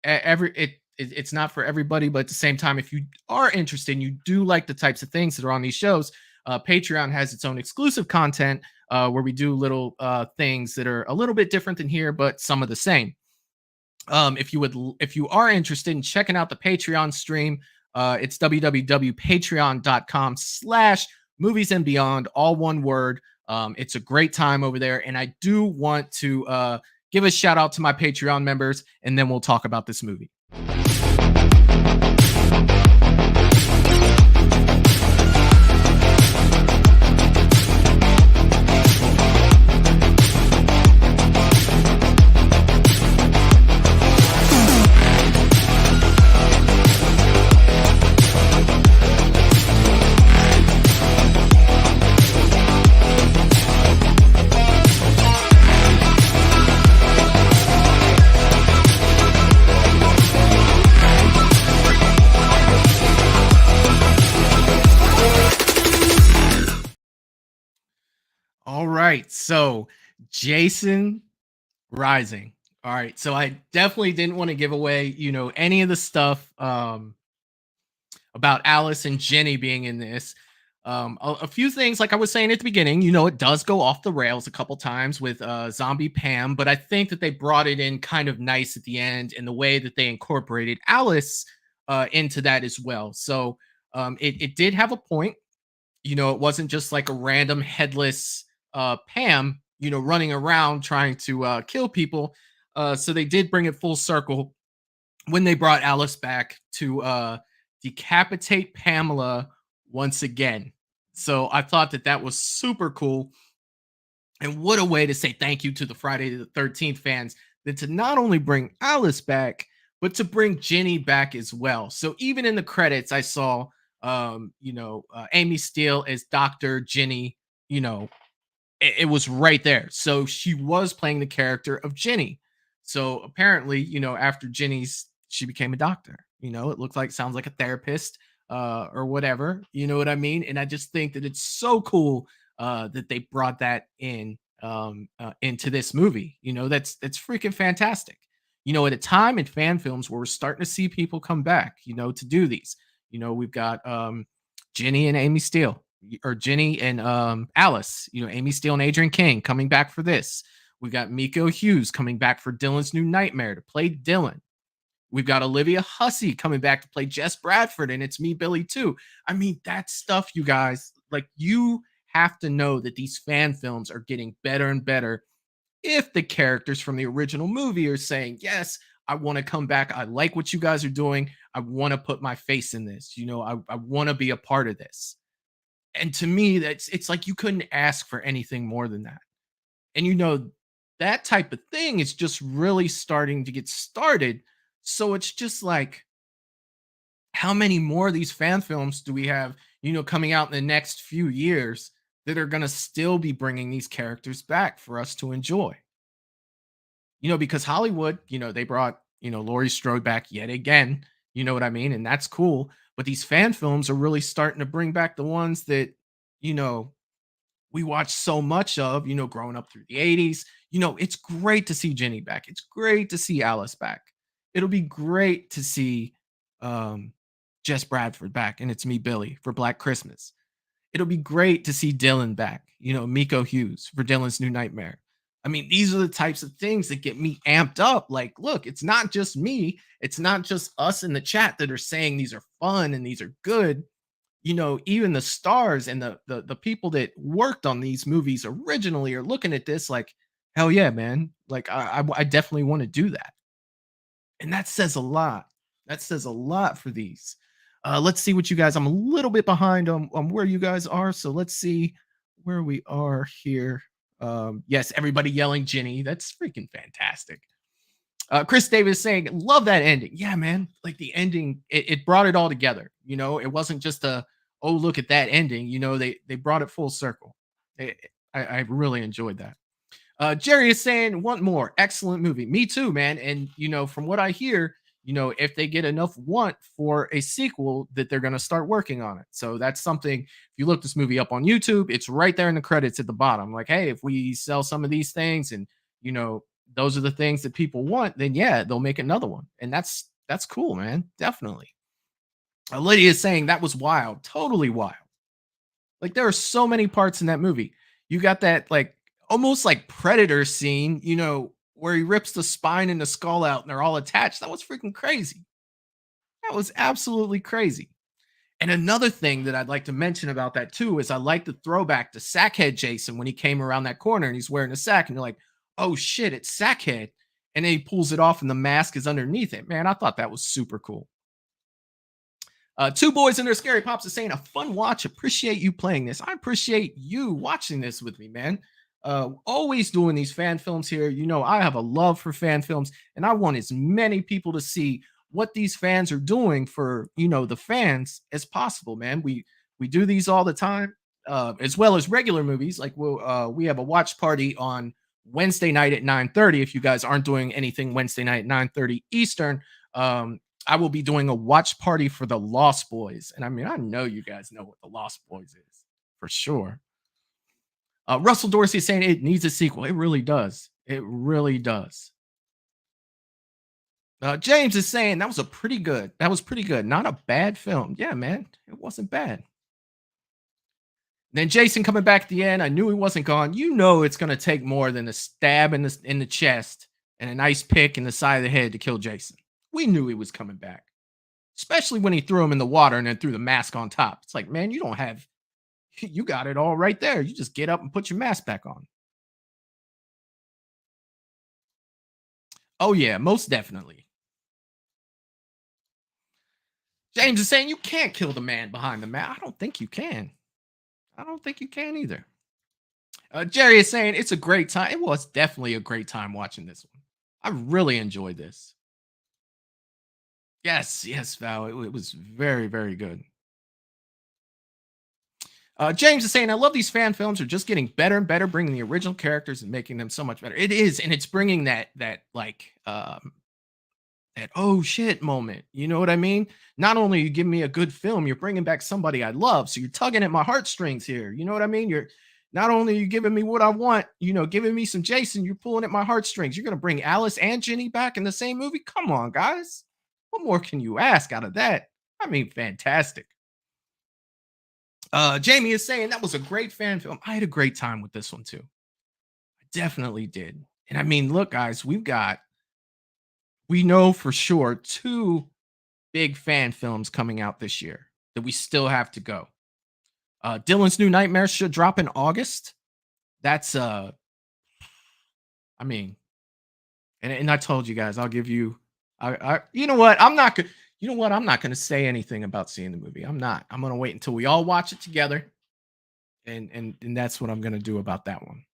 [SPEAKER 2] it's not for everybody, but at the same time, if you are interested and you do like the types of things that are on these shows, Patreon has its own exclusive content where we do little things that are a little bit different than here, but some of the same. If you are interested in checking out the Patreon stream, it's www.patreon.com/movies and beyond, all one word. It's a great time over there, and I do want to give a shout out to my Patreon members, and then we'll talk about this movie. All right, so Jason Rising. All right, so I definitely didn't want to give away, any of the stuff about Alice and Jenny being in this. A few things, like I was saying at the beginning, it does go off the rails a couple times with Zombie Pam, but I think that they brought it in kind of nice at the end in the way that they incorporated Alice into that as well. So it did have a point. It wasn't just like a random headless Pam, running around trying to kill people. So they did bring it full circle when they brought Alice back to decapitate Pamela once again. So I thought that was super cool. And what a way to say thank you to the Friday the 13th fans, that to not only bring Alice back, but to bring Jenny back as well. So even in the credits, I saw, Amy Steele as Dr. Jenny, it was right there. So she was playing the character of Jenny. So apparently, after she became a doctor. It sounds like a therapist or whatever. You know what I mean? And I just think that it's so cool that they brought that in into this movie. That's freaking fantastic. At a time in fan films where we're starting to see people come back, to do these. We've got Jenny and Amy Steele, or Jenny and Alice, Amy Steele and Adrian King coming back for this. We've got Miko Hughes coming back for Dylan's New Nightmare to play Dylan. We've got Olivia Hussey coming back to play Jess Bradford, and It's Me, Billy, too. I mean, that stuff, you guys, you have to know that these fan films are getting better and better if the characters from the original movie are saying, yes, I want to come back. I like what you guys are doing. I want to put my face in this. I want to be a part of this. And to me, it's like you couldn't ask for anything more than that. And that type of thing is just really starting to get started. So it's just like, how many more of these fan films do we have, coming out in the next few years that are going to still be bringing these characters back for us to enjoy? Because Hollywood, they brought, Laurie Strode back yet again, you know what I mean? And that's cool. But these fan films are really starting to bring back the ones that, we watched so much of, growing up through the 80s. It's great to see Jenny back. It's great to see Alice back. It'll be great to see Jess Bradford back, and It's Me, Billy, for Black Christmas. It'll be great to see Dylan back, Miko Hughes for Dylan's New Nightmare. I mean, these are the types of things that get me amped up. Like, look, it's not just me. It's not just us in the chat that are saying these are fun and these are good. Even the stars and the people that worked on these movies originally are looking at this like, hell yeah, man. Like, I definitely want to do that. And that says a lot. That says a lot for these. Let's see what you guys. I'm a little bit behind on where you guys are, so let's see where we are here. Yes, everybody yelling Ginny. That's freaking fantastic. Chris Davis saying, love that ending. Yeah, man. Like the ending, it brought it all together. You know, it wasn't just a, oh, look at that ending. You know, they brought it full circle. I really enjoyed that. Jerry is saying, want more. Excellent movie. Me too, man. And, you know, from what I hear, you know, if they get enough want for a sequel, that they're going to start working on it. So that's something, if you look this movie up on YouTube, it's right there in the credits at the bottom. Like, hey, if we sell some of these things and, you know, those are the things that people want, then yeah, they'll make another one. And that's cool, man. Definitely. Lydia is saying that was wild. Totally wild. Like there are so many parts in that movie. You got that like almost like Predator scene, you know, where he rips the spine and the skull out and they're all attached. That was freaking crazy. That was absolutely crazy. And another thing that I'd like to mention about that too is I like the throwback to Sackhead Jason when he came around that corner and he's wearing a sack and you're like, oh shit, it's Sackhead. And then he pulls it off and the mask is underneath it. Man, I thought that was super cool. Two boys and their scary pops is saying a fun watch. Appreciate you playing this. I appreciate you watching this with me, man. Always doing these fan films here. You know, I have a love for fan films and I want as many people to see what these fans are doing for, you know, the fans as possible, man. We do these all the time, as well as regular movies. Like we have a watch party on Wednesday night at 9:30. If you guys aren't doing anything Wednesday night at 9:30 Eastern, I will be doing a watch party for the Lost Boys. And I mean, I know you guys know what the Lost Boys is for sure. Russell Dorsey is saying it needs a sequel. It really does. It really does. James is saying that was pretty good. That was pretty good. Not a bad film. Yeah, man. It wasn't bad. Then Jason coming back at the end. I knew he wasn't gone. You know it's going to take more than a stab in the chest and a nice pick in the side of the head to kill Jason. We knew he was coming back. Especially when he threw him in the water and then threw the mask on top. It's like, man, you got it all right there. You just get up and put your mask back on. Oh, yeah, most definitely. James is saying you can't kill the man behind the mask. I don't think you can. I don't think you can either. Jerry is saying it's a great time. It was definitely a great time watching this one. I really enjoyed this. Yes, Val. It was very, very good. James is saying, I love these fan films are just getting better and better, bringing the original characters and making them so much better. It is, and it's bringing that like that oh shit moment. You know what I mean? Not only are you giving me a good film, you're bringing back somebody I love. So you're tugging at my heartstrings here. You know what I mean? You're not only are you giving me what I want, you know, giving me some Jason, you're pulling at my heartstrings. You're going to bring Alice and Ginny back in the same movie? Come on, guys. What more can you ask out of that? I mean, fantastic. Jamie is saying that was a great fan film. I had a great time with this one too. I definitely did. And I mean, look, guys, we know for sure 2 big fan films coming out this year that we still have to go. Dylan's New Nightmare should drop in August. That's I mean, and I told you guys, I'll give you you know what? I'm not going to say anything about seeing the movie. I'm not. I'm going to wait until we all watch it together. And that's what I'm going to do about that one.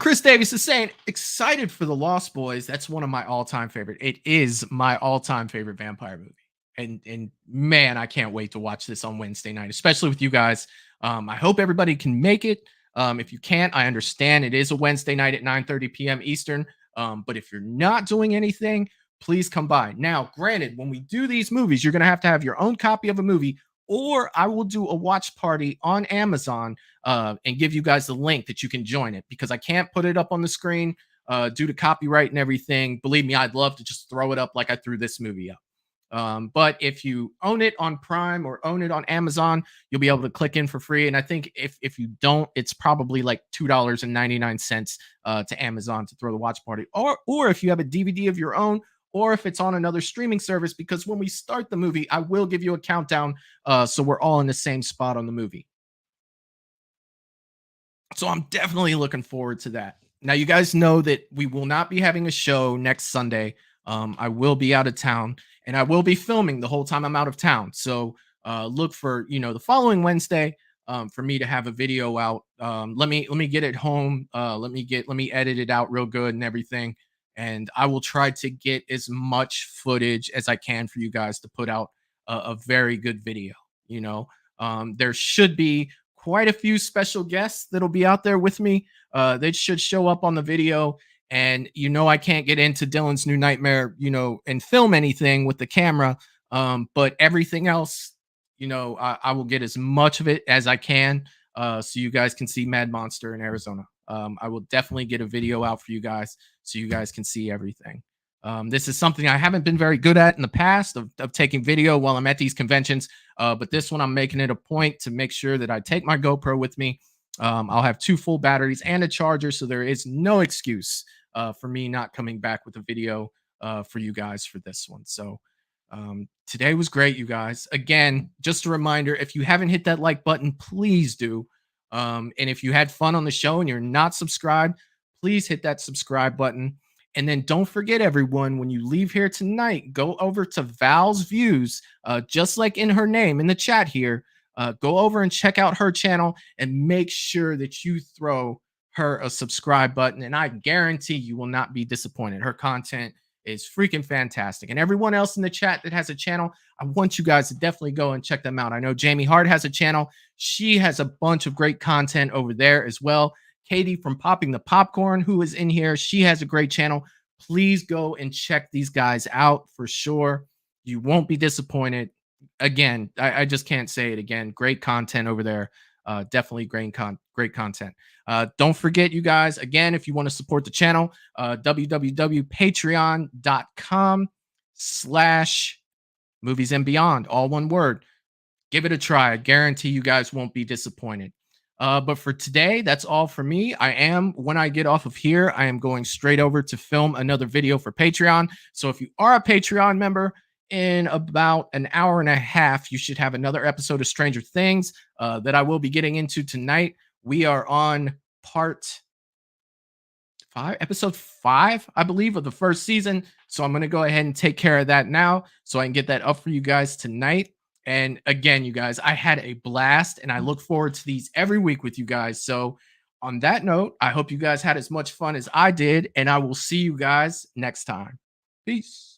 [SPEAKER 2] Chris Davis is saying, excited for The Lost Boys. That's one of my all-time favorite. It is my all-time favorite vampire movie. And man, I can't wait to watch this on Wednesday night, especially with you guys. I hope everybody can make it. If you can't, I understand it is a Wednesday night at 9:30 p.m. Eastern. But if you're not doing anything, please come by. Now, granted, when we do these movies, you're going to have your own copy of a movie, or I will do a watch party on Amazon and give you guys the link that you can join it, because I can't put it up on the screen due to copyright and everything. Believe me, I'd love to just throw it up like I threw this movie up. But if you own it on Prime or own it on Amazon, you'll be able to click in for free. And I think if you don't, it's probably like $2.99 to Amazon to throw the watch party. Or if you have a DVD of your own, or if it's on another streaming service, because when we start the movie, I will give you a countdown so we're all in the same spot on the movie. So I'm definitely looking forward to that. Now, you guys know that we will not be having a show next Sunday. I will be out of town, and I will be filming the whole time I'm out of town. So look for, the following Wednesday, for me to have a video out. Let me get it home. Let me edit it out real good and everything, and I will try to get as much footage as I can for you guys to put out a very good video. There should be quite a few special guests that'll be out there with me. They should show up on the video. And I can't get into Dylan's new nightmare, and film anything with the camera. But everything else, I will get as much of it as I can, so you guys can see Mad Monster in Arizona. I will definitely get a video out for you guys so you guys can see everything. This is something I haven't been very good at in the past of taking video while I'm at these conventions. But this one, I'm making it a point to make sure that I take my GoPro with me. I'll have 2 full batteries and a charger, so there is no excuse for me not coming back with a video for you guys for this one. So today was great, you guys. Again, just a reminder, if you haven't hit that like button, please do. And if you had fun on the show and you're not subscribed, please hit that subscribe button. And then don't forget, everyone, when you leave here tonight, go over to Val's Views, just like in her name in the chat here. Go over and check out her channel and make sure that you throw her a subscribe button. And I guarantee you will not be disappointed. Her content is freaking fantastic. And everyone else in the chat that has a channel, I want you guys to definitely go and check them out. I know Jamie Hart has a channel. She has a bunch of great content over there as well. Katie from Popping the Popcorn, who is in here, she has a great channel. Please go and check these guys out for sure. You won't be disappointed. Again, I just can't say it again. Great content over there. Definitely great content. Don't forget, you guys, again, if you want to support the channel, www.patreon.com/moviesandbeyond, all one word. Give it a try. I guarantee you guys won't be disappointed. But for today, that's all for me. When I get off of here, I am going straight over to film another video for Patreon. So if you are a Patreon member, in about an hour and a half, you should have another episode of Stranger Things that I will be getting into tonight. We are on episode 5, I believe, of the first season. So I'm going to go ahead and take care of that now so I can get that up for you guys tonight. And again, you guys, I had a blast and I look forward to these every week with you guys. So on that note, I hope you guys had as much fun as I did, and I will see you guys next time. Peace.